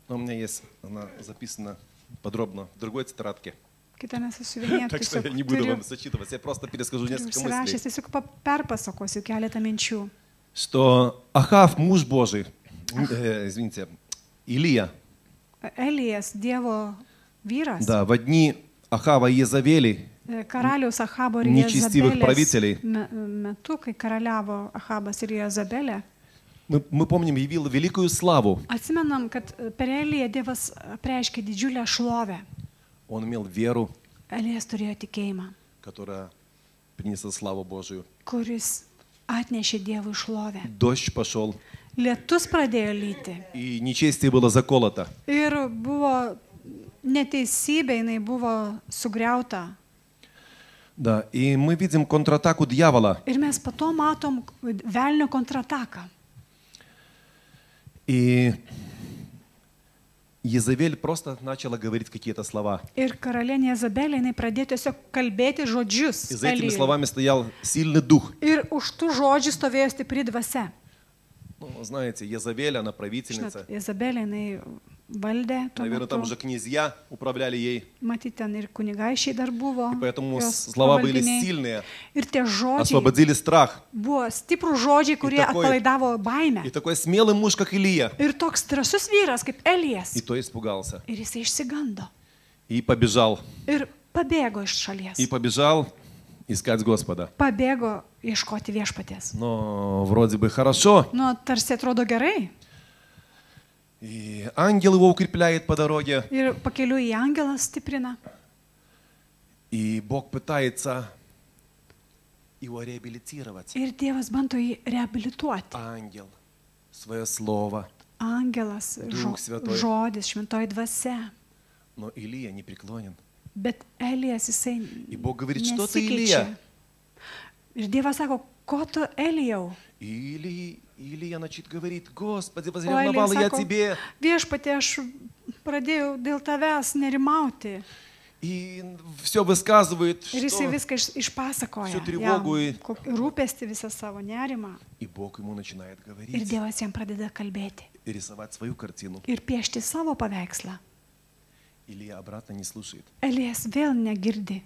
Но у меня есть, она записана подробно в другой тетрадке. Kitame sąsiuvinyje Так что я не буду вам зачитывать, я просто перескажу несколько užsirašęs, мыслей. tiesiog perpasakosiu keletą minčių. Что Ахав, муж Божий, извините, Илия, Elijas, Dievo vyras, да, в дни Ахава и Езавели, karaliaus Achabo ir Nečistivых Jezabelės правителей. metu, kai karaliavo Achabas ir Jezabelė, мы помним, явил великую славу. atsimenam, kad per Eliją Dievas apreiškė didžiulę šlovę. Он имел веру, Elijas turėjo tikėjimą, которая принесла славу Божию. kuris atnešė Dievui šlovę. Дождь пошел, Lietus pradėjo lyti и нечестие было заколото. ir buvo neteisybė, jinai buvo sugriauta. Да, и мы видим контратаку дьявола. Ir mes po to matom velnio kontrataką. И Езавель просто начала говорить какие-то слова. Ir karalienė Jezabelė, jinai pradėjo tiesiog kalbėti žodžius. И за этими Elijui. словами стоял сильный дух. Ir už tų žodžių stovėjo stipri dvasia. Ну, знаете, Езавель, она Žinot, правительница. Jezabelė, jinai valdė tuo Наверное, там metu. уже князья управляли ей. Matyti, ten ir kunigaišiai dar buvo. И поэтому jos слова были pavaldiniai. сильные, Ir tie žodžiai освободили страх. buvo stiprų žodžiai, kurie такой- atpalaidavo baimę. И такой смелый муж, как Илия, Ir toks drąsus vyras kaip Elijas. и то испугался. Ir jisai išsigando. И побежал. Ir pabėgo iš šalies. И побежал искать Господа. Pabėgo ieškoti viešpaties. Но вроде бы хорошо. Nu, tarsi atrodo gerai. И ангел его укрепляет по дороге. Ir pakeliu į angelą stiprina. И Бог пытается его реабилитировать. Ir Dievas bando jį reabilituoti. Ангел, свое слово. Angelas, Duch Svetoj. žodis, šventoji dvasia. Но Илия не преклонен. Bet Elijas jisai И Бог говорит, что ты, Илия? nesikeičia. Ir Dievas sako, ko tu Elijau? И Илия, значит, говорит, Господи, O возревновал Elijas я sako, тебе. viešpatie, aš pradėjau dėl tavęs nerimauti. И все высказывает, Ir jisai что... viską išpasakoja. Всю тревогу и- Rūpesti visą savo nerimą. И Бог ему начинает Ir говорить Dievas jam pradeda kalbėti. и рисовать свою картину. Ir piešti savo paveikslą. Илия обратно не слушает. Elijas vėl negirdi.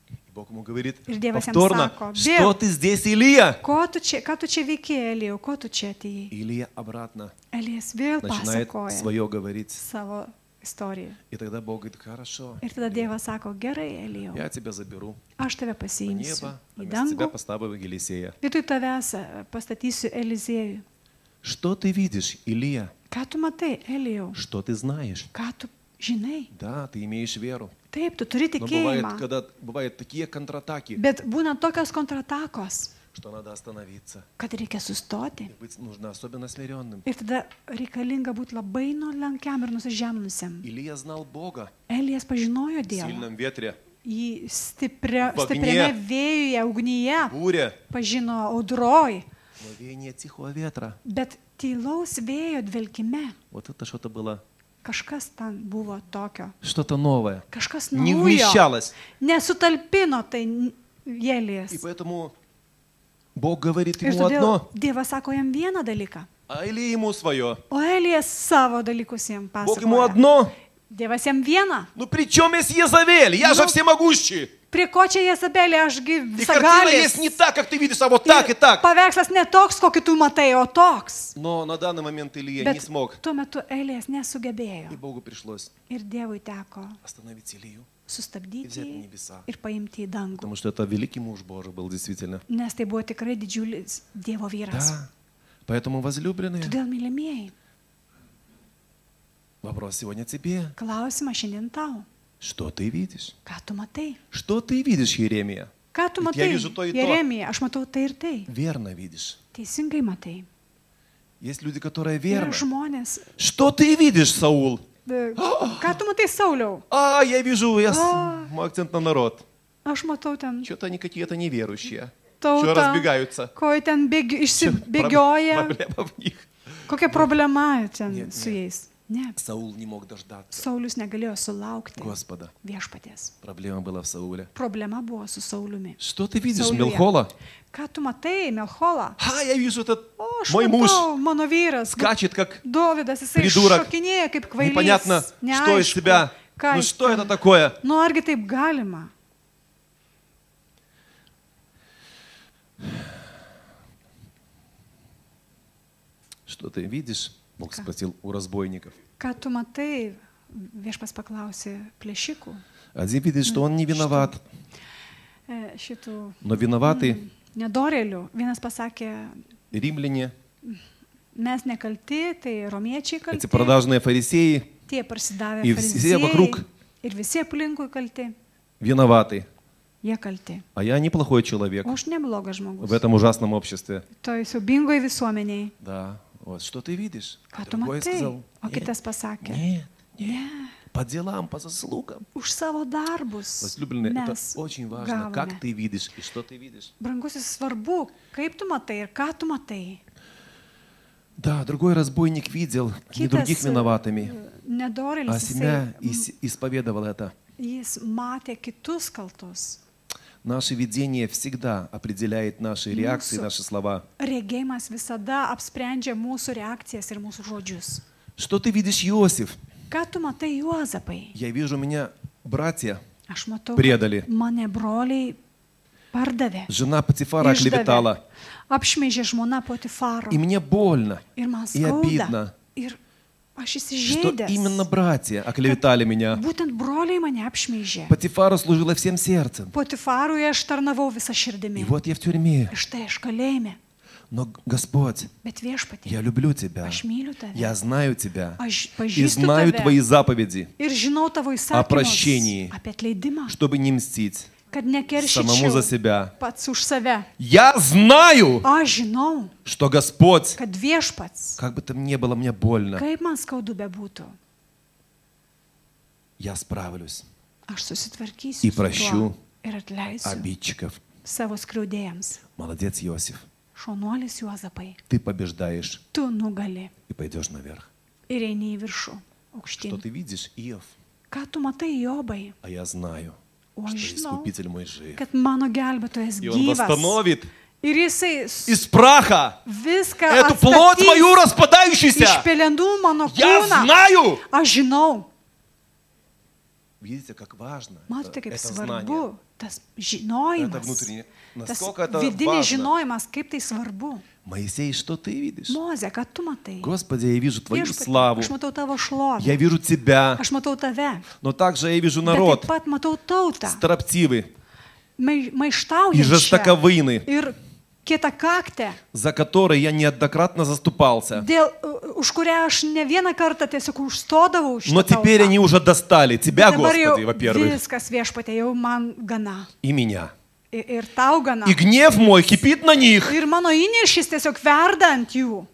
И Бог ему говорит Ir Dievas jam повторно, sako, что vėl, ты здесь, Илия? ką tu čia veikė, Elijau, ko tu čia atėjai? Илия обратно Elijas vėl начинает pasakoja свое говорить. savo istoriją. И тогда Бог говорит, хорошо, Ir tada Dievas sako, gerai, Elijau, я тебя заберу aš tave в pasiimsiu небо, а į вместо тебя dangų. поставлю Елисея. Vietoj tavęs pastatysiu Eliziejų. Что ты видишь, Илия? Ką tu matai, Elijau? Что ты знаешь? Ką tu žinai? Да, ты имеешь веру. Taip, tu turi Но бывает, tikėjimą. когда бывают такие контратаки, Bet būna tokios kontratakos, что надо остановиться. kad reikia sustoti. И быть нужно особенно смиренным. Ir tada reikalinga būti labai nuolankiam ir nusižeminusiam. Илия знал Бога Elijas pažinojo в Dievą. сильном ветре, Jį В огне. stipriame vėjuje, ugnyje, буре, pažino audroj, но веяние тихого ветра. bet tylaus vėjo dvelkime Вот это что-то было, kažkas ten buvo tokio. что-то новое. Kažkas Не naujo. вмещалось. Nesutalpino tai И Elijas. поэтому Бог говорит Ir ему todėl одно, Dievas sako jam vieną dalyką, а Илия ему свое. o Elijas savo dalykus jam Бог ему pasakoja. одно. Dievas jam vieną. Ну при чем есть Езавель? Я же Ну, всемогущий. Prie ko čia Jezabelė, ašgi И картина есть visagalis. не так, как ты видишь, а вот так и так. Paveikslas ne toks, kokį tu matai, o toks. Но на данный момент Илия не Bet смог. tuo metu Elijas И nesugebėjo. Богу пришлось Ir Dievui teko остановить Илию, sustabdyti взять jį небеса. ir paimti į dangų. Потому что это великий муж Божий был действительно. Nes tai buvo tikrai didžiulis Dievo vyras. Да. Поэтому, возлюбленные, Todėl, mylimieji, вопрос сегодня тебе. klausimas šiandien tau. Что ты видишь? Ką tu matai? Что ты видишь, Еремия? Ką tu Ведь я matai? вижу то и то. Jeremija, aš matau tai ir tai. Верно видишь. Teisingai matai. Есть люди, которые Yra верны. žmonės. Что ты видишь, Саул? Ką tu matai, Sauliau? А, я вижу, мой акцент на народ. Aš matau ten Что-то они какие-то неверующие. Что tautą, разбегаются. ko ten Чё, išsibėgioja. Проблема в них. Kokia problema ten Нет, su нет. jais? Ne. Саул не мог дождаться Saulius negalėjo sulaukti Господа. viešpaties. Проблема была в Сауле. Problema buvo su Sauliumi. Что ты видишь, Sauliuje. Мелхола? Ką tu matai, Melchola? А, я вижу, этот O, aš мой муж matau, mano vyras. скачет, как Dovydas, jisai Придурок. šokinėja kaip kvailys. непонятно, что из Neaišku, себя. ką Ну jis что ten- это такое? Nu, argi taip galima? Что ты видишь? Бог Ка. спросил у разбойников. Ką tu matai? Viešpas paklausė plėšikų. Один видит, что он не виноват, Šitų но виноваты nedorėlių. Vienas pasakė, римляне, mes nekalti, tai romiečiai kalti. эти продажные фарисеи Tie prasidavę И все вокруг. ir visi aplinkui kalti. виноваты. Jie kalti. А я неплохой человек O aš neblogas žmogus. в этом ужасном обществе. Toj siubingoje visuomeniai. Да, вот что ты видишь? Ką А tu другой matai? сказал, O kitas pasakė, нет, ne, по делам, по заслугам. už savo darbus. Возлюбленные, это Mes очень важно, gavome. как ты видишь и что ты видишь. Brangusis, svarbu, kaip tu matai ir ką tu matai. Да, другой разбойник видел не других виноватыми, а Nedorėlis, себя исповедовал это. jis matė kitus kaltus. Наше видение всегда определяет наши реакции, Mūsų наши слова. regėjimas visada apsprendžia mūsų reakcijas ir mūsų žodžius. Что ты видишь, Иосиф? Ką tu matai, Juozapai? Я вижу, меня братья, Aš matau, Priedali. kad mane broliai pardavė. жена Патифара оклеветала. Apšmeižė žmona Potifaro. И мне больно, Ir man и skauda. обидно, Ir aš что įsižeidęs. именно братья оклеветали меня. Būtent broliai mane apšmeižė. Патифара служила всем сердцем. Potifarui aš tarnavau visą И širdimi. вот я в тюрьме. Ir štai aš kalėjime. Но, Господь, Bet viešpatie, я люблю Тебя. aš myliu tave. Я знаю Тебя. Aš И pažįstu знаю tave. Твои заповеди, Ir žinau tavo prasčienį. įsakymus apie atleidimą, чтобы не мстить, kad самому за nekeršyčiau себя. pats už save. Я знаю, Aš žinau, что Господь, kad viešpats, как бы там ни было мне больно, kaip man skaudu bebūtų, я справлюсь. aš susitvarkysiu И su tuo прощу ir atleisiu обидчиков. savo skriaudėjams. Молодец, Иосиф. Šaunuolis Juozapai, Ты побеждаешь tu nugali и пойдешь наверх. ir eini į viršų, Что aukštyn. ты видишь, Иов? Ką tu matai, Jobai? А я знаю, O что aš žinau, Искупитель мой жив. kad mano gelbėtojas И Он gyvas. восстановит Ir jisai из праха viską эту плоть мою iš распадающуюся. pelenų mano Я kūną. знаю. Aš žinau. Видите, как важно Matote, kaip это знание. svarbu tas Это žinojimas. внутреннее. Tas Насколько это vidinis важно. žinojimas, kaip tai svarbu. Моисей, что ты видишь? Moze, ką tu matai? Господи, я вижу Твою Viešpatie, славу. aš matau tavo šlovę. Я вижу Тебя. Aš matau tave. Но также я вижу Bet народ taip pat matau tautą. строптивый и Maištaujančią. жестоковыйный, Ir kietakaktę. за который я неоднократно заступался. Už kurią aš ne vieną kartą tiesiog užstodavau Но šitą теперь tautą. они уже достали Тебя, Dabar jau Господи, во-первых, viskas viešpatie, jau man gana. и меня. Ir tau gana. И гнев мой кипит на них. Ir mano įniršis tiesiog verda ant jų.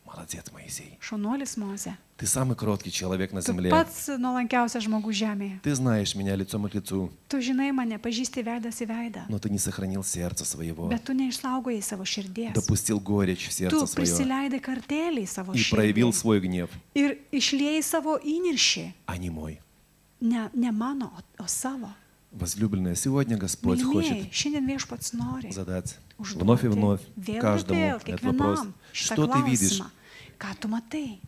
Молодец, Моисей. Šaunuolis Moze. Ты самый кроткий человек на Tu земле. pats nuolankiausias žmogus žemėje. Ты знаешь меня лицом к лицу, Tu žinai mane, pažįsti veidas į veidą. но ты не сохранил сердце своего. Bet tu neišsaugojai savo širdies. Допустил горечь в Tu сердце свое prisileidai kartelį į savo и проявил širdį. свой гнев, Ir išliejai savo įniršį. а не мой. Ne mano, o savo. Возлюбленная, сегодня Господь хочет Mylimieji, šiandien viešpats nori задать užduoti вновь и вновь vėl ir каждому vėl, этот вопрос. kiekvienam šitą Что ты видишь? klausimą. Ką tu matai?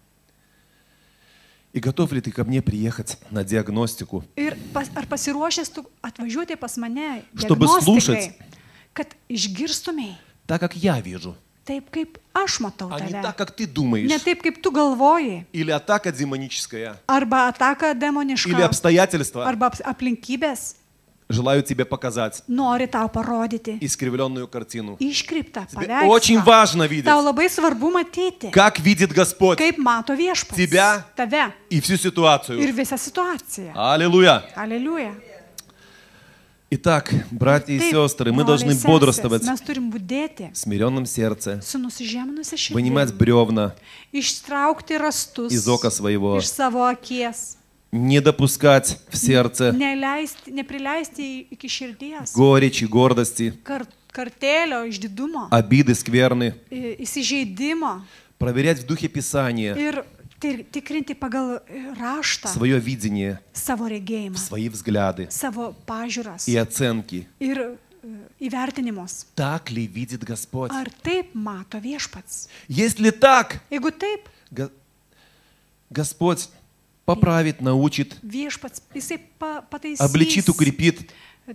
И готов ли ты ко мне приехать на диагностику, Ir ar pasiruošęs tu atvažiuoti pas mane, Чтобы diagnostikai, слушать. kad išgirstumėj так, как я вижу, taip, kaip aš matau а не tave. так, как ты Ne думаешь? taip, kaip tu galvoji. Или атака демоническая, Arba ataka или demoniška, обстоятельства arba aplinkybės желают тебе показать nori tau parodyti искривленную картину. iškreiptą Тебе очень paveikslą. важно видеть, Tau labai svarbu matyti, как видит Господь kaip mato viešpats Тебя. tave и всю ситуацию. ir visą situaciją. Аллилуйя! Aleliuja. Итак, братья и Taip, сестры, мы broliai, должны sesės, бодрствовать Mes turim būdėti в смиренном сердце, su nusižeminusia вынимать širdimi, бревна ištraukti rastus из ока своего, iš savo akies, не допускать в сердце neprileisti iki širdies, горечи, гордости, kartelio, išdidumo, обиды, скверны, įsižeidimo проверять в Духе Писания ir tikrinti pagal raštą свое видение, savo regėjimą, свои взгляды savo pažiūras и оценки. ir įvertinimus. Так ли видит Господь? Ar taip mato viešpats? Если так, Jeigu taip, Господь поправит, научит, viešpats, jisai обличит, pataisys, укрепит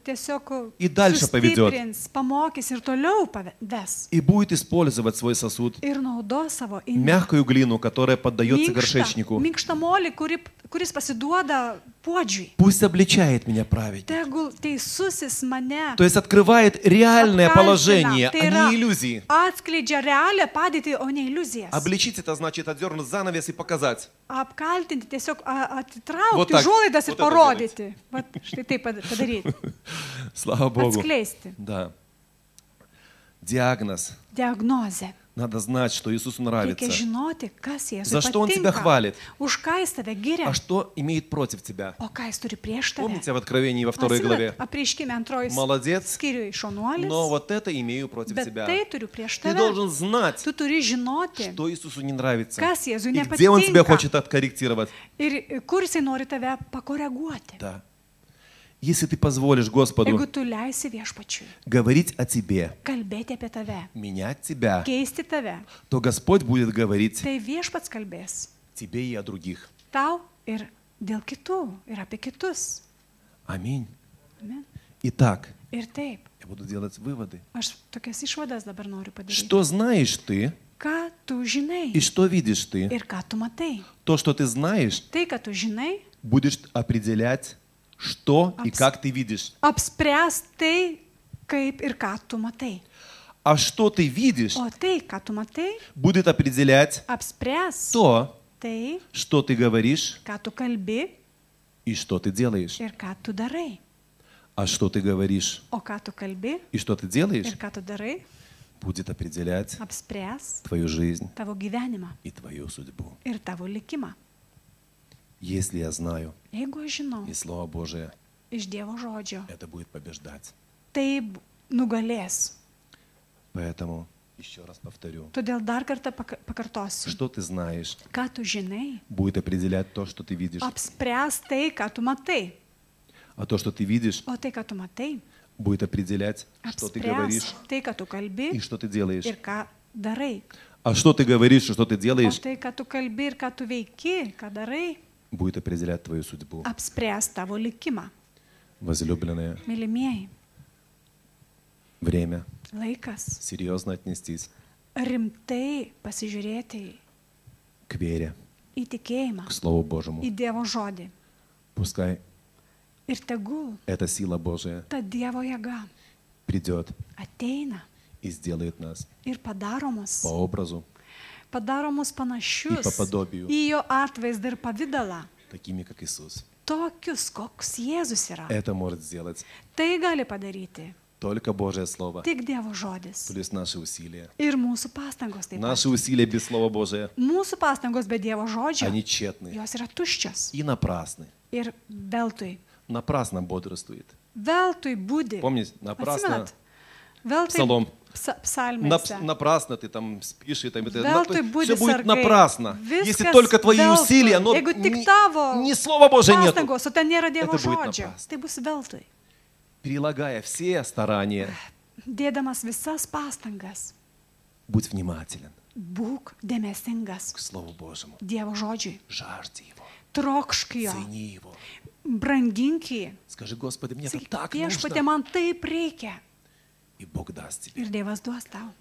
tiesiog И дальше поведет. sustiprins, pamokys ir toliau ves. и будет использовать свой сосуд, Ir naudos savo мягкую глину, которая поддается горшечнику. minkštą molį, kuris pasiduoda puodžiui. Пусть обличает меня праведник. Tegul teisusis mane То есть открывает реальное apkaltina. положение, Tai а yra не иллюзии. atskleidžia realią padėtį, o ne iliuzijas. Обличить это значит отдернуть занавес и показать. Apkaltinti, tiesiog Вот atitraukti так. užuolaidas ir Вот это parodyti. Vat štai taip padaryti. Слава Богу. Atskleisti. Да. Диагноз. Diagnozė. Надо знать, что Иисусу нравится. Reikia žinoti, kas Jėzui За что Он тебя patinka. хвалит? Už ką jis tave giria, А что имеет против тебя? o ką jis turi prieš tave. Помните в Откровении во 2 главе? Apreiškime antroji Молодец, skyriui šaunuolis, но вот это имею против bet тебя. tai turiu prieš Ты tave. должен знать, Tu turi žinoti, что Иисусу не нравится. kas Jėzui И где Он тебя nepatinka хочет откорректировать. ir kur jisai nori tave pakoreguoti. Да. Если ты позволишь Господу Jeigu tu leisi viešpačiui говорить о тебе, kalbėti apie tave, менять тебя, keisti tave, то Господь будет говорить tai viešpats kalbės тебе и о других. tau ir dėl kitų, ir apie kitus. Аминь. Amen. Итак, Ir taip, я буду делать выводы. aš tokias išvadas dabar noriu padaryti. Что знаешь ты Ką tu žinai и что видишь ты? ir ką tu matai. То, что ты знаешь, Tai, ką tu žinai, будешь определять, что и Абс- как ты видишь. apspręs tai, kaip ir ką tu matai. А что ты видишь, O tai, ką tu matai, будет определять apspręs то, tai, что ты говоришь ką tu kalbi и что ты делаешь. ir ką tu darai. А что ты говоришь O ką tu kalbi и что ты делаешь, ir ką tu darai, будет определять apspręs твою жизнь tavo gyvenimą и твою судьбу. ir tavo likimą. Если я знаю, Jeigu aš žinau и Слово Божие iš Dievo žodžio, это будет побеждать. tai nugalės. Поэтому еще раз повторю, Todėl dar kartą pakartosiu. что ты знаешь, Ką tu žinai, будет определять то, что ты видишь. apspręs tai, ką tu matai. А то, что ты видишь, O tai, ką tu matai, будет определять, что ты говоришь apspręs tai, ką tu kalbi и что ты делаешь. ir ką darai. А что ты говоришь и что ты O делаешь, tai, ką tu kalbi ir ką tu veiki, ką darai, будет определять твою судьбу. apspręs tavo likimą. Возлюбленные, Mylimieji, время laikas серьезно отнестись rimtai pasižiūrėti к вере, į tikėjimą, к Слову Божьему. į Dievo žodį. Pускай Ir tegul эта сила Божия ta Dievo jėga придет ateina и сделает нас ir padaro mus по образу panašius И по подобию. į jo atvaizdą ir pavydalą, такими, как Иисус. tokius, koks Jėzus yra. Это может сделать Tai gali padaryti только Божье Слово, tik Dievo žodis плюс наши усилия. ir mūsų pastangos taip pat. Наши усилия без Слова Божия, Mūsų pastangos be Dievo žodžio, они тщетны jos yra tuščios и напрасны. ir veltui. Напрасно бодрствует. Veltui būdi. Помните, напрасно Atsimenat? Veltui Псалом. psalmėse. Напрасно ты там спишь, и там, Veltui būdi все будет sargai. напрасно. Viskas Если только твои veltui. усилия, но Jeigu tik tavo ни Слова Божия нет. pastangos, o ten nėra Dievo Это будет žodžio, напрасно. tai bus veltui. Прилагая все старания, Dėdamas visas pastangas, будь внимателен būk dėmesingas к Слову Божьему. Dievo žodžiui. Жажди Его, Trokšk jo, цени Его. brangink jį. Скажи, Господи, мне это Sakyk, так viešpatie, нужно. man taip reikia. И Бог даст тебе Ir Dievas duos tau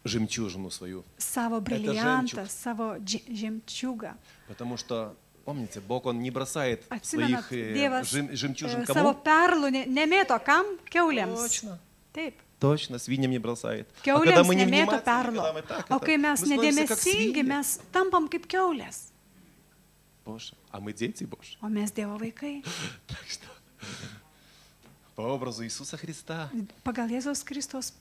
жемчужину свою. savo briliantą, savo žemčiugą. Потому что, помните, Бог, Он не бросает Atsimenat, своих Dievas жемчужин savo кому? perlų nemėto kam? Kiauliams. Точно. Taip. Точно, свиньям не бросает. А когда Kiauliams мы не nemėto внимательны, perlo. когда мы так, O это, kai mes мы становимся как nedėmesingi, свиньи. mes tampam kaip kiaulės. Боже, а мы дети Божьи. O mes Dievo vaikai. Так что по образу Иисуса Христа. Pagal Jėzaus Kristaus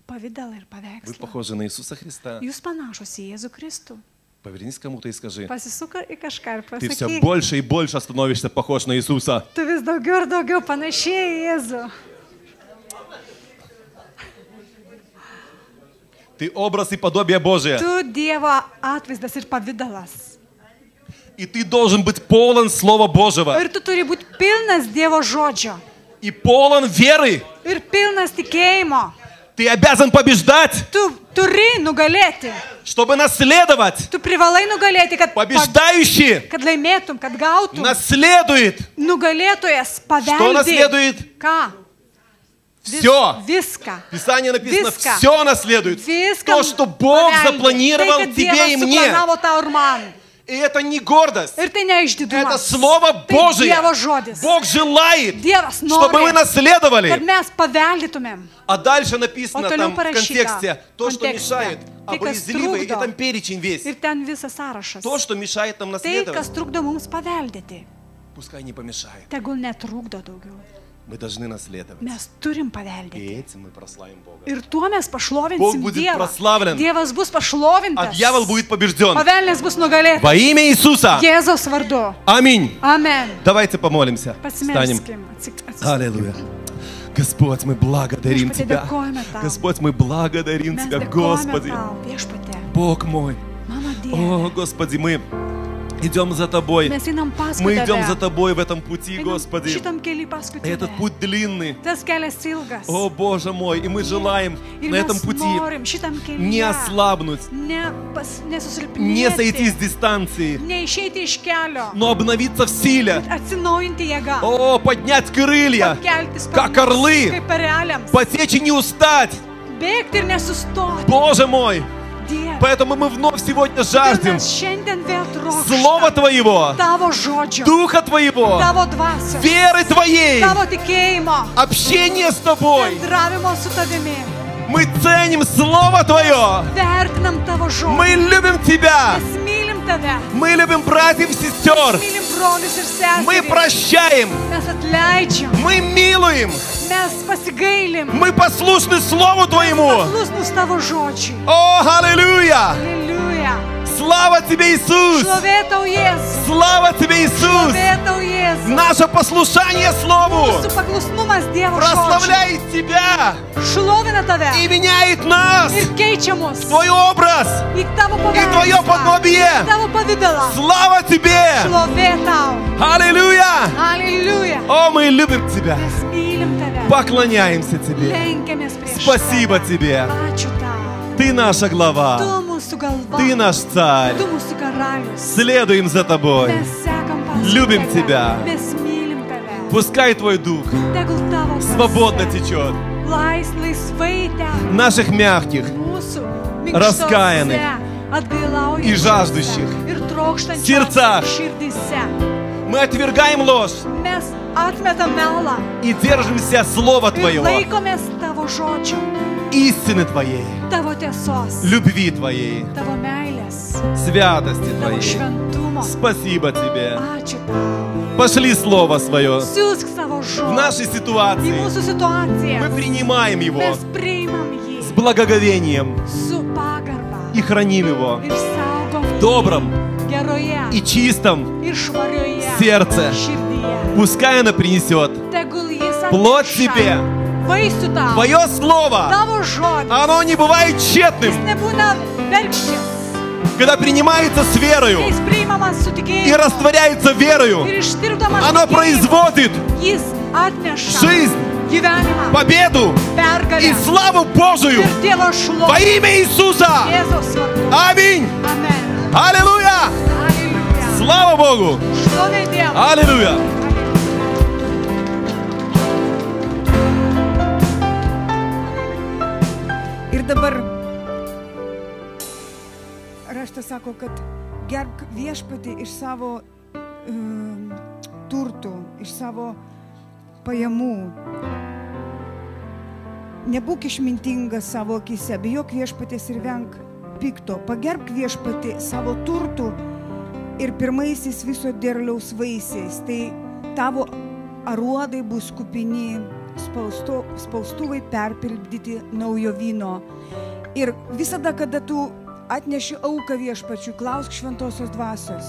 pavydalą ir Вы paveikslą. похожи на Иисуса Христа. Jūs panašus į Jėzų Kristų. Повернись к кому-то и скажи, Pasisuka į kažką ir ты все pasakyk. больше и больше становишься похож на Иисуса. Tu vis daugiau ir daugiau panašiai į Jėzų. Ты образ и подобие Божие. Tu Dievo atvaizdas ir pavydalas. И ты должен быть полон Слова Божьего. Ir tu turi būti pilnas Dievo žodžio. И полон веры. Ir pilnas tikėjimo. Ты обязан побеждать, Tu turi nugalėti. чтобы наследовать. Tu privalai nugalėti, Побеждающий kad laimėtum, kad gautum. наследует. Nugalėtojas Что paveldė. наследует? Ką? Все. Viską. В Писании написано, Viską. все наследует. Viską. То, что Бог paveldė. запланировал Tai, kad тебе и Dievas мне. suplanavo tau ir man. И это не гордость. Ir tai ne išdidumas. Это Слово Tai Божие. Dievo žodis. Бог желает, Dievas чтобы мы nori, kad наследовали. mes paveldytumėm. А дальше написано O toliau там в parašyta контексте то, что kontekste. мешает. Tai, kas Обоязливое, и trukdo. там перечень весь. Ir ten visas sąrašas. То, что мешает нам Tai, наследовать, kas trukdo mums paveldėti, пускай не помешает. tegul netrukdo daugiau. Мы должны наследовать. Mes turim И paveldėti. этим мы прославим Бога. Ir tuo mes Bog pašlovinsim будет Dievą. прославлен. Dievas bus А pašlovintas. дьявол будет побежден. O velnės bus nugalėtas. Во имя Иисуса. Jėzaus vardu. Аминь. Amen. Давайте помолимся. Встанем. Pasimelskim. Аллилуйя. Господь, мы благодарим Viešpatie, Тебя. dėkojame tau. Господь, мы благодарим Mes Тебя, dėkojame Господи. tau, viešpatie. Бог мой. Mano О, Dieve. Господи, мы идем за Тобой. Mes einam paskui Мы идем за tave. Тобой в этом пути, Einam Господи. Šitam keliui paskui Этот tave. путь длинный. Tas kelias ilgas. О, Боже мой, и мы желаем Ir на mes этом пути norim šitam не kelyje ослабнуть, nesusilpnėti, не сойти с дистанции, neišeiti iš kelio, но обновиться в силе. atsinaujinti jėgą, О, поднять крылья, kelti как sparnus, орлы. kaip pereliams, потечь и не устать. bėgti ir nesustoti. Боже мой, Dieve, поэтому мы вновь сегодня ir жаждем mes šiandien vėl Слова trokštame Твоего, tavo žodžio, Духа Твоего, tavo dvasios, веры Твоей, tavo tikėjimo, общения с Тобой. bendravimo su tavimi. Мы ценим Слово Твое. Vertinam tavo žodį. Мы любим Тебя. Mes mylim tave. Мы любим братьев и сестер. Mylim brolius ir Мы seseris. прощаем. Mes atleidžiam, Мы милуем. mes pasigailim. Мы послушны Слову Твоему. Paklusnus tavo žodžiui. О, аллилуйя! Аллилуйя. Слава Тебе, Иисус! Šlovė tau Jėzus. Слава Тебе, Иисус! Šlovė tau Jėzus. Наше послушание Слову Mūsų paklusnumas Dievo žodžiui. прославляет Тебя Šlovina tave. и меняет нас Ir keičia mus. в Твой образ Į tavo и Твое paveikslą. подобие. Į tavo pavydalą. Слава Тебе! Šlovė tau. Аллилуйя! Aleliuja. О, мы любим Тебя, Mes mylim tave. поклоняемся Тебе. Lenkiamės prieš Спасибо tave. Тебе. Ačiū tau. Ты наша глава, Tu mūsų galva. Ты наш царь. Tu mūsų karalius. Следуем за Тобой. Mes sekam paskui Любим tave. тебя. Mes mylim tave. Пускай Твой Дух Tegul tavo свободно dvasia течет laisvai teka. в наших мягких Mūsų раскаянных atgailaujančiuose и жаждущих ir trokštančiuose сердцах. širdise. Мы отвергаем ложь Mes atmetam melą и держимся Слова ir Твоего, laikomės tavo žodžio, истины Твоей, tavo tiesos, любви Твоей, tavo meilės, святости tavo Твоей. šventumo. Спасибо Тебе. Ačiū tau. Пошли Слово Свое Siūsk savo в žodį нашей į ситуации. mūsų situaciją. Мы принимаем его Mes priimam с jį благоговением su pagarba и храним его ir saugom в jį добром geroje и чистом ir švarioje сердце. širdyje. Пускай оно принесет Tegul jis плод atneša тебе. vaisių tau, Твое Слово, tavo žodį. оно не бывает тщетным, Jis nebūna verkščias, когда принимается с верою jis priimamas su и tikėjimu rastворяется верою. ir ištirpdamas Оно tikėjimu. производит Jis atneša жизнь, gyvenimą, победу pergalę и славу Божию ir Dievo во šlovę. имя Иисуса. Jėzaus vardu. Аминь. Amen. Аллилуйя. Aleliuja. Слава Богу. Šlovė Dievui. Аллилуйя. Ir dabar raštas sako, kad gerbk viešpatį iš savo turtų, iš savo pajamų. Nebūk išmintingas savo akise, bijok viešpatės ir venk pikto. Pagerbk viešpatį savo turtų ir pirmaisiais viso derliaus vaisiais. Tai tavo aruodai bus kupini, spaustuvai perpildyti naujo vyno. Ir visada, kada tu atneši auką viešpačiui, klausk šventosios dvasios.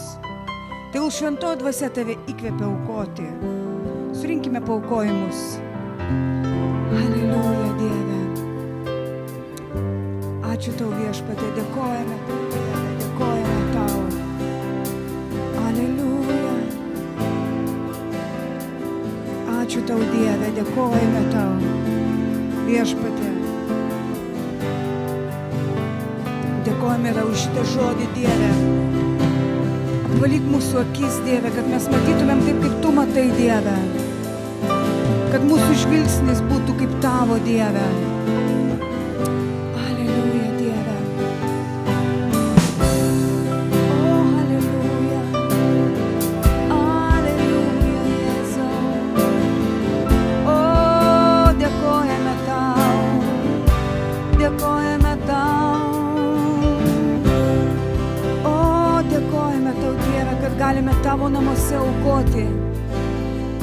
Tegul šventoji dvasia tave įkvepia aukoti. Surinkime paaukojimus. Aleliuja, Dieve. Ačiū tau viešpatie, dėkojame tau, Dieve, dėkojame tau. Aleliuja. Ačiū tau, Dieve, dėkojame tau, viešpatie. Dėkojame tau už šitą žodį, Dieve. Apvalyk mūsų akis, Dieve, kad mes matytumėm taip, kaip tu matai, Dieve. Kad mūsų žvilgsnis būtų kaip tavo, Dieve. Aleliuja, Dieve. O, aleliuja. Aleliuja, Jėzau. O, dėkojame tau. Dėkojame tau. O, dėkojame tau, Dieve, kad galime tavo namuose aukoti.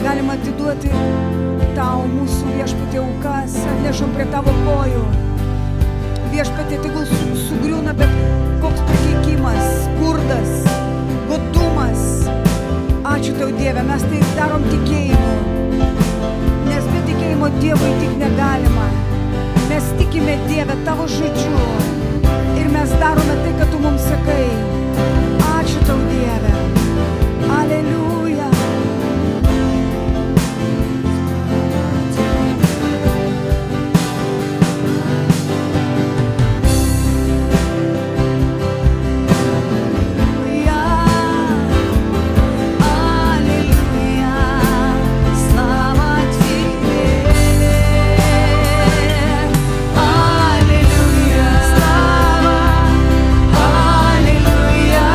Galime atiduoti tau mūsų viešpatie aukas, atnešam prie tavo kojų. Viešpatie, tegul sugriūna bet koks prakeikimas, skurdas, godumas. Ačiū tau, Dieve, mes tai darom tikėjimu, nes be tikėjimo Dievui tik negalima. Mes tikime, Dieve, tavo žodžiu ir mes darome tai, kad tu mums sakai. Ačiū tau, Dieve. Aleliuja. Аллилуйя,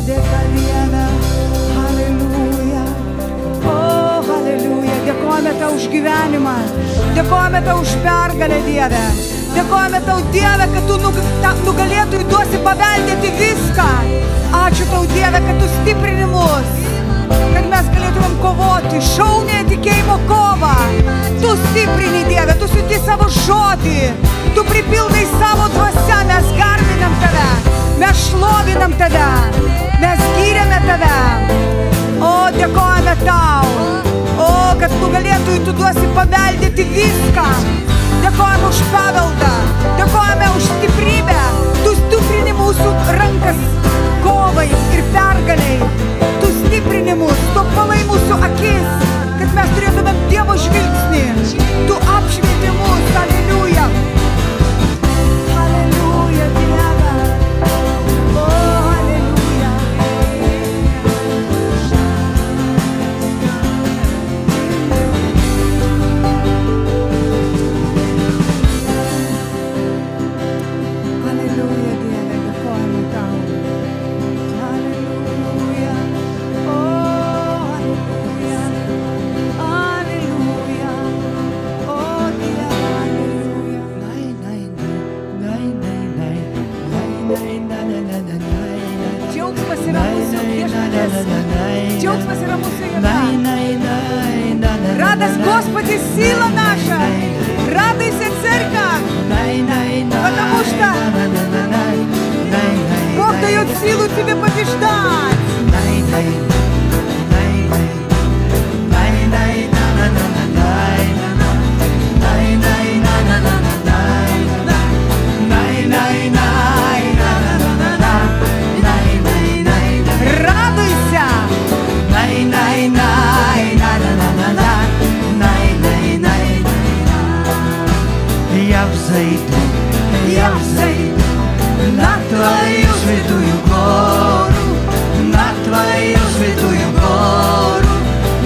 dėka Dieve. Haleliuja. O, haleliuja. Dėkojame Tau už gyvenimą. Dėkojame Tau už pergalę, Dieve. Dėkojame Tau, Dieve, kad Tu nugalėtojui duosi paveldėti viską. Ačiū Tau, Dieve, kad Tu stiprini mus, kad mes galėtumėm kovoti šaunę tikėjimo kovą. Tu stiprini, Dieve, Tu siunti savo žodį, Tu pripildai savo dvasią, mes garbinam Tave, mes šlovinam Tave, mes gyrėme Tave. O, dėkojame Tau, o, kad nugalėtojui Tu duosi paveldėti viską. Dėkojame už paveldą, dėkojame už stiprybę, Tu stiprini mūsų rankas kovai ir pergaliai, Tu stiprini mus, Tu apvalai mūsų akis, kad mes turėtumėm Dievo žvilgsnį, Tu apšvieti mus, haleliuja. Haleliuja, Dieve. O, haleliuja. Haleliuja, Dieve, dėkojame Tau. Haleliuja. O, haleliuja. Haleliuja. O, Dieve, haleliuja. Džiaugsmas yra mūsų viešpaties. Džiaugsmas yra mūsų jėga. Радость Господи, сила наша. Радуйся, церковь. Потому что Бог дает силу тебе побеждать. Радуйся. Я взойду на Твою святую гору, на Твою святую гору,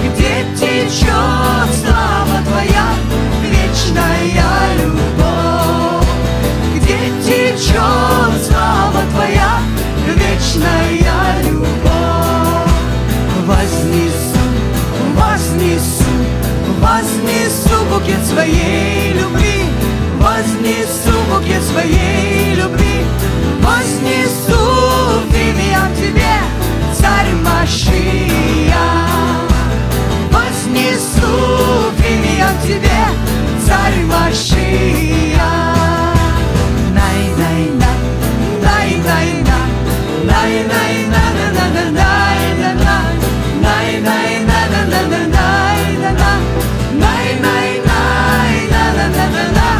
где течет слава Твоя, вечная любовь, где течет слава Твоя, вечная любовь. Вознесу, вознесу, вознесу букет своей любви, вознесу букет своей любви, вознесу фимиам Тебе, Царь Машиах. Вознесу фимиам Тебе, Царь Машиах. Най-най-на, най-най-на, най-най-на-на-на-на-най-на-на, най-най-на-на-на-на-най-на-на, най-най-най-на-на-на-на.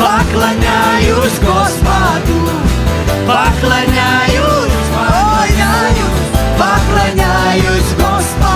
Поклоняюсь Господу, поклоняюсь, поклоняюсь, поклоняюсь Господу.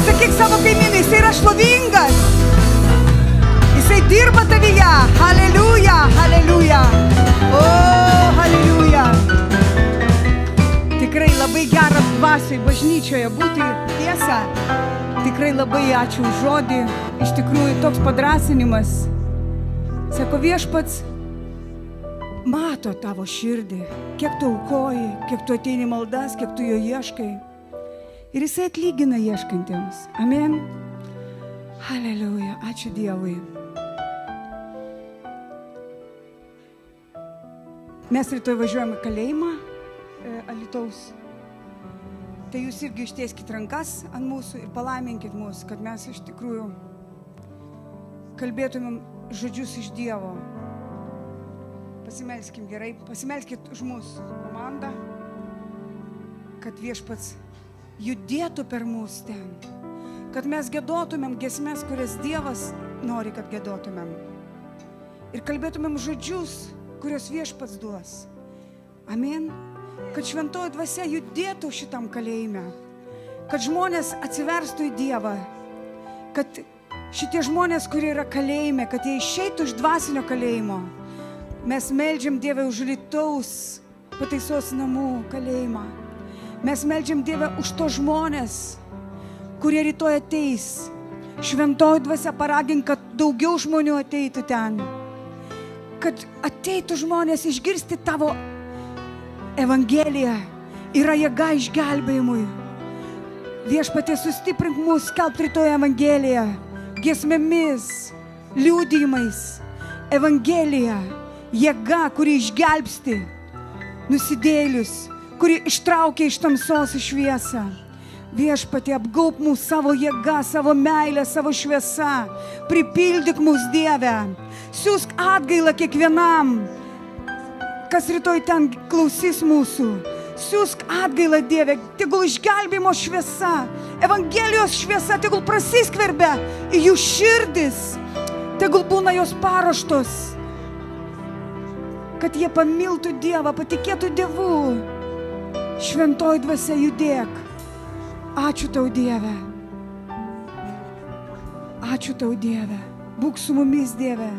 Pasakyk savo kaimynui, jisai yra šlovingas. Jisai dirba tavyje. Haleliuja, haleliuja. O, haleliuja. Tikrai labai gera dvasiai bažnyčioje būti. Tiesa, tikrai labai ačiū už žodį. Iš tikrųjų, toks padrąsinimas. Sako, Viešpats mato tavo širdį, kiek tu aukoji, kiek tu ateini maldas, kiek tu jo ieškai. Ir jisai atlygina ieškantiems. Amen. Haleliuja. Ačiū Dievui. Mes rytoj važiuojame kalėjimą Alytaus. Tai jūs irgi ištieskit rankas ant mūsų ir palaiminkit mus, kad mes iš tikrųjų kalbėtumėm žodžius iš Dievo. Pasimelskim gerai, pasimelskit už mūsų komandą, kad Viešpats judėtų per mus ten, kad mes giedotumėm giesmes, kurias Dievas nori, kad giedotumėm. Ir kalbėtumėm žodžius, kurios Viešpats duos. Amen. Kad šventoji dvasia judėtų šitam kalėjime, kad žmonės atsiverstų į Dievą, kad šitie žmonės, kurie yra kalėjime, kad jie išeitų iš dvasinio kalėjimo. Mes meldžiam Dievą už Alytaus pataisos namų kalėjimą. Mes meldžiam Dievą už to žmonės, kurie rytoj ateis. Šventoji dvasia paragink, kad daugiau žmonių ateitų ten. Kad ateitų žmonės išgirsti tavo Evangeliją. Yra jėga išgelbėjimui. Viešpatie, sustiprink mus skelbti rytoj Evangeliją. Giesmėmis, liudijimais. Evangelija. Jėga, kuri išgelbsti nusidėlius, kuri ištraukia iš tamsos į šviesą. Viešpatie, apgaup mūsų savo jėga, savo meilę, savo šviesą. Pripildyk mūsų Dieve. Siūsk atgailą kiekvienam, kas rytoj ten klausys mūsų. Siūsk atgailą Dieve, tegul išgelbėjimo šviesa, Evangelijos šviesa, tegul prasiskverbia į jų širdis, tegul būna jos paruoštos, kad jie pamiltų Dievą, patikėtų Dievu. Šventoji dvasia, judėk. Ačiū tau, Dieve. Ačiū tau, Dieve. Būk su mumis, Dieve,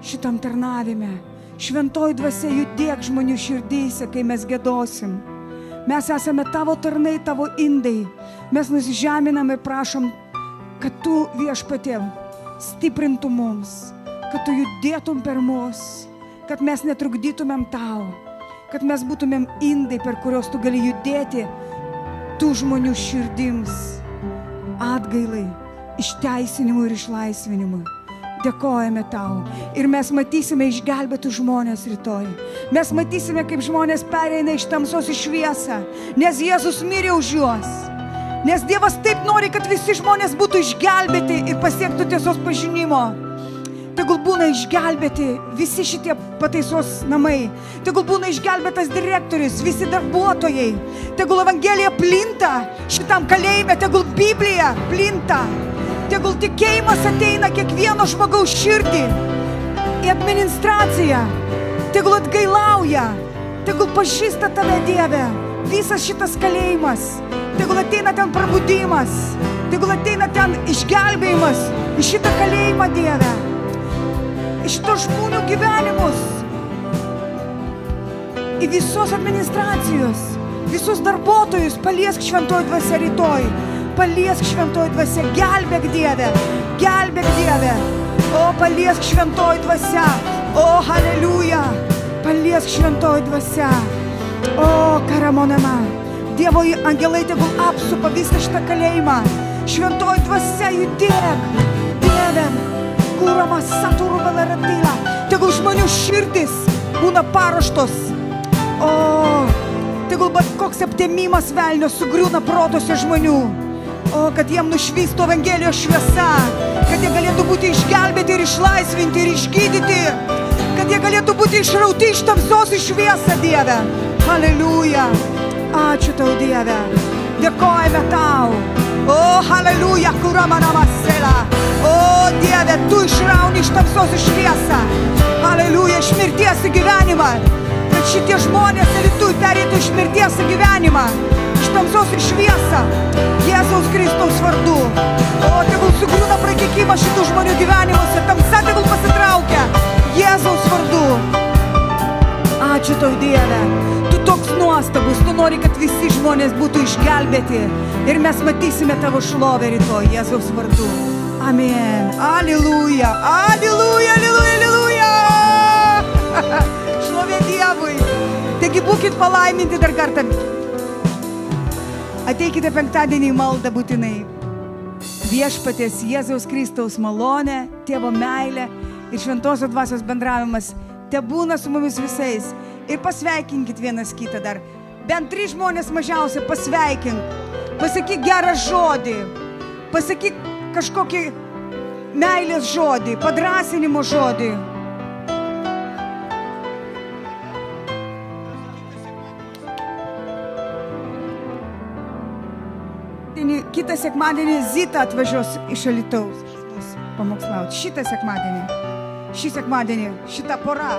šitam tarnavime. Šventoji dvasia, judėk žmonių širdyse, kai mes giedosim. Mes esame tavo tarnai, tavo indai. Mes nusižeminame ir prašom, kad tu, Viešpatie, stiprintum mums, kad tu judėtum per mus, kad mes netrukdytumėm tau, kad mes būtumėm indai, per kurios tu gali judėti tų žmonių širdims, atgailai, išteisinimui ir išlaisvinimui. Dėkojame tau. Ir mes matysime išgelbėtų žmonės rytoj. Mes matysime, kaip žmonės pereina iš tamsos į šviesą, nes Jėzus mirė už juos. Nes Dievas taip nori, kad visi žmonės būtų išgelbėti ir pasiektų tiesos pažinimo. Tegul būna išgelbėti visi šitie pataisos namai. Tegul būna išgelbėtas direktorius, visi darbuotojai. Tegul Evangelija plinta šitam kalėjime, tegul Biblija plinta. Tegul tikėjimas ateina kiekvieno žmogaus širdį į administraciją. Tegul atgailauja, tegul pažįsta tave, Dieve. Visas šitas kalėjimas. Tegul ateina ten prabudimas. Tegul ateina ten išgelbėjimas į šitą kalėjimą, Dieve. Iš to žmonių gyvenimus, į visos administracijos, visus darbuotojus paliesk šventoji dvasia rytoj. Paliesk šventoji dvasia, gelbėk Dieve, gelbėk Dieve. O, paliesk šventoji dvasia, o, haleliuja, paliesk šventoji dvasia. O, karamonama, Dievo angelai tegul apsupa visą šitą kalėjimą. Šventoji dvasia, judėk, Dieve. Kūrama saturų balaratylą. Tegul žmonių širdis būna paruoštos. O, tegul bet koks aptemimas velnio sugriūna protose žmonių. O, kad jiem nušvystų Evangelijos šviesa. Kad jie galėtų būti išgelbėti ir išlaisvinti ir išgydyti. Kad jie galėtų būti išrauti iš tamsos į šviesą, Dieve. Haleliuja. Ačiū tau, Dieve. Dėkojame tau. O, haleliuja, kuramanamasela. O, Dieve, tu išrauni iš tamsos į šviesą. Haleliuja, iš mirties į gyvenimą. Kad šitie žmonės Alytuj pereitų iš mirties į gyvenimą. Iš tamsos į šviesą. Jėzaus Kristaus vardu. O, tegul sugrūna prakeikimą šitų žmonių gyvenimuose, tamsa tegul pasitraukia. Jėzaus vardu. Ačiū tau, Dieve. Tu toks nuostabus, tu nori, kad visi žmonės būtų išgelbėti. Ir mes matysime tavo šlovę rytoj, Jėzaus vardu. Amen. Aliluja. Aliluja, aliluja, aliluja. Šlovė Dievui. Taigi būkit palaiminti dar kartą. Ateikite penktadienį į maldą būtinai. Viešpaties Jėzaus Kristaus malonė, Tėvo meilė ir Šventosios Dvasios bendravimas tebūna su mumis visais. Ir pasveikinkit vienas kitą dar. Bent 3 žmonės mažiausia pasveikink. Pasakyk gerą žodį. Pasakyk kažkokį meilės žodį, padrąsinimo žodį. Kitą sekmadienį Zita atvažiuos iš Alytaus pamokslauti. Šitą sekmadienį. Šį sekmadienį šita pora